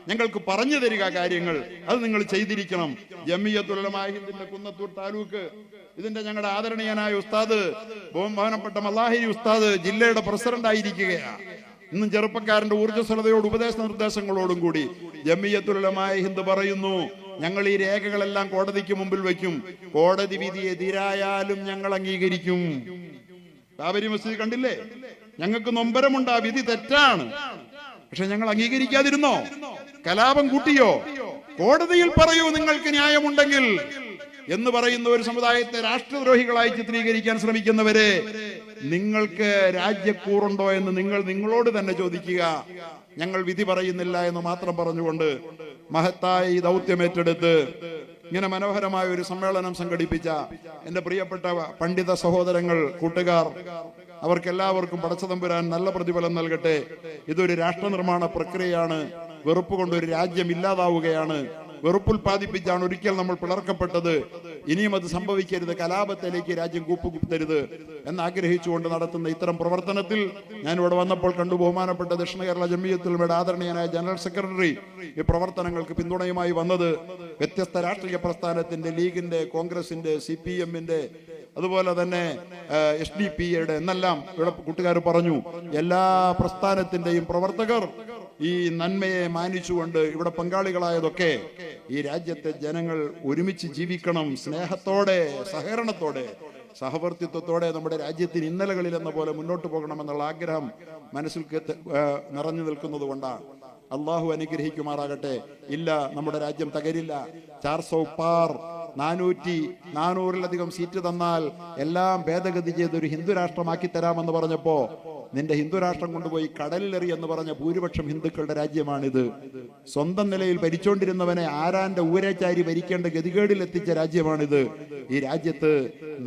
ഞങ്ങൾക്ക് പറഞ്ഞു തരിക കാര്യങ്ങൾ, അത് നിങ്ങൾ ചെയ്തിരിക്കണം. ജമിയത്തുൽ ഉലമാ ഹിന്ദിന്റെ കുന്നത്തൂർ താലൂക്ക് ഇതിന്റെ ഞങ്ങളുടെ ആദരണീയനായ ഉസ്താദ് ബഹുമാനപ്പെട്ട മല്ലാഹിരി ഉസ്താദ് ജില്ലയുടെ പ്രസിഡന്റ് ആയിരിക്കുകയാണ്. ഇന്നും ചെറുപ്പക്കാരന്റെ ഊർജ്ജസ്വലതയോട് ഉപദേശ നിർദ്ദേശങ്ങളോടും കൂടി ജമിയത്തുൽ ഉലമാ ഹിന്ദ് പറയുന്നു, ഞങ്ങൾ ഈ രേഖകളെല്ലാം കോടതിക്ക് മുമ്പിൽ വയ്ക്കും, കോടതി വിധി എതിരായാലും ഞങ്ങൾ അംഗീകരിക്കും. ബാബരി മസ്ജിദ് കണ്ടില്ലേ, ഞങ്ങൾക്ക് നൊമ്പരമുണ്ട്, ആ വിധി തെറ്റാണ്, പക്ഷെ ഞങ്ങൾ അംഗീകരിക്കാതിരുന്നോ? കലാപം കൂട്ടിയോ? കോടതിയിൽ പറയൂ നിങ്ങൾക്ക് ന്യായമുണ്ടെങ്കിൽ എന്ന് പറയുന്ന ഒരു സമുദായത്തെ രാഷ്ട്രദ്രോഹികളായി ചിത്രീകരിക്കാൻ ശ്രമിക്കുന്നവരെ നിങ്ങൾക്ക് രാജ്യക്കൂറുണ്ടോ എന്ന് നിങ്ങളോട് തന്നെ ചോദിക്കുക. ഞങ്ങൾ വിധി പറയുന്നില്ല എന്ന് മാത്രം പറഞ്ഞുകൊണ്ട് മഹത്തായ ഈ ദൗത്യം ഏറ്റെടുത്ത് ഇങ്ങനെ മനോഹരമായ ഒരു സമ്മേളനം സംഘടിപ്പിച്ച എന്റെ പ്രിയപ്പെട്ട പണ്ഡിത സഹോദരങ്ങൾ, കൂട്ടുകാർ, അവർക്കെല്ലാവർക്കും പടച്ചതമ്പുരാൻ നല്ല പ്രതിഫലം നൽകട്ടെ. ഇതൊരു രാഷ്ട്ര നിർമ്മാണ പ്രക്രിയയാണ്. വെറുപ്പ് കൊണ്ട് ഒരു രാജ്യം ഇല്ലാതാവുകയാണ്. വെറുപ്പുൽപാദിപ്പിച്ചാണ് ഒരിക്കൽ നമ്മൾ പിളർക്കപ്പെട്ടത്. ഇനിയും അത് സംഭവിക്കരുത്, കലാപത്തിലേക്ക് രാജ്യം കൂപ്പുകുത്തരുത് എന്നാഗ്രഹിച്ചുകൊണ്ട് നടത്തുന്ന ഇത്തരം പ്രവർത്തനത്തിൽ ഞാൻ ഇവിടെ വന്നപ്പോൾ കണ്ടു ബഹുമാനപ്പെട്ട ദക്ഷിണ കേരള ജമിയത്തുൽ ഉലമയുടെ ആദരണീയനായ ജനറൽ സെക്രട്ടറി ഈ പ്രവർത്തനങ്ങൾക്ക് പിന്തുണയുമായി വന്നത് വ്യത്യസ്ത രാഷ്ട്രീയ പ്രസ്ഥാനത്തിന്റെ, ലീഗിന്റെ, കോൺഗ്രസിന്റെ, CPM-ന്റെ, അതുപോലെ തന്നെ SDPയുടെ എന്നെല്ലാം ഇവിടെ കൂട്ടുകാർ പറഞ്ഞു. എല്ലാ പ്രസ്ഥാനത്തിന്റെയും പ്രവർത്തകർ ഈ നന്മയെ മാനിച്ചുകൊണ്ട് ഇവിടെ പങ്കാളികളായതൊക്കെ ഈ രാജ്യത്തെ ജനങ്ങൾ ഒരുമിച്ച് ജീവിക്കണം, സ്നേഹത്തോടെ, സഹകരണത്തോടെ, സഹവർത്തിത്വത്തോടെ നമ്മുടെ രാജ്യത്തിന് ഇന്നലകളിൽ എന്ന പോലെ മുന്നോട്ട് പോകണമെന്നുള്ള ആഗ്രഹം മനസ്സിൽ നിറഞ്ഞു നിൽക്കുന്നത് കൊണ്ടാണ്. അള്ളാഹു അനുഗ്രഹിക്കുമാറാകട്ടെ. ഇല്ല, നമ്മുടെ രാജ്യം തകരില്ല. 400 പാർ 400-400-ലധികം സീറ്റ് തന്നാൽ എല്ലാം ഭേദഗതി ചെയ്തൊരു ഹിന്ദു രാഷ്ട്രമാക്കി തരാമെന്ന് പറഞ്ഞപ്പോ നിന്റെ ഹിന്ദു രാഷ്ട്രം കൊണ്ടുപോയി കടലിലെറി എന്ന് പറഞ്ഞ ഭൂരിപക്ഷം ഹിന്ദുക്കളുടെ രാജ്യമാണിത്. സ്വന്തം നിലയിൽ ഭരിച്ചോണ്ടിരുന്നവനെ ആരാന്റെ ഊരേച്ചാരി ഭരിക്കേണ്ട ഗതികേടിൽ എത്തിച്ച രാജ്യമാണിത്. ഈ രാജ്യത്ത്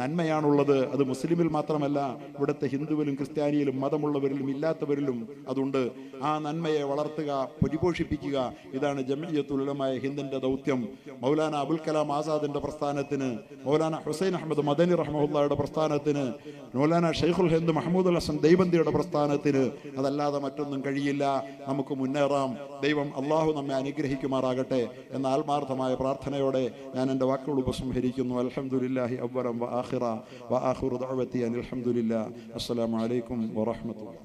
നന്മയാണുള്ളത്. അത് മുസ്ലിമിൽ മാത്രമല്ല, ഇവിടുത്തെ ഹിന്ദുവിലും ക്രിസ്ത്യാനിയിലും മതമുള്ളവരിലും ഇല്ലാത്തവരിലും അതുണ്ട്. ആ നന്മയെ വളർത്തുക, പരിപോഷിപ്പിക്കുക, ഇതാണ് ജമിയത്തുൽ ഉലമാ ഹിന്ദിന്റെ ദൗത്യം. മൗലാന അബുൽ കലാം ആസാദിന്റെ പ്രസ്ഥാനത്തിന്, മൗലാന ഹുസൈൻ അഹമ്മദ് മദനി റഹ്മത്തുള്ളാഹിയുടെ പ്രസ്ഥാനത്തിന്, മൗലാന ഷെയ്ഖുൽ ഹിന്ദ് മഹ്മൂദുൽ ഹസൻ ദൈബന്ദിയുടെ പ്രസ്ഥാനത്തിന് അതല്ലാതെ മറ്റൊന്നും കഴിയില്ല. നമുക്ക് മുന്നേറാം. ദൈവം അള്ളാഹു നമ്മെ അനുഗ്രഹിക്കുമാറാകട്ടെ എന്ന ആത്മാർത്ഥമായ പ്രാർത്ഥനയോടെ ഞാൻ എൻ്റെ വാക്കുകൾ ഉപസംഹരിക്കുന്നു. അൽഹംദുലില്ലാഹി അവ്വലൻ വ ആഖിറ വ ആഖിറു ദഅവതി അനിൽ ഹംദുലില്ലാഹ്. അസ്സലാമു അലൈക്കും വറഹ്മത്തുള്ളാഹി.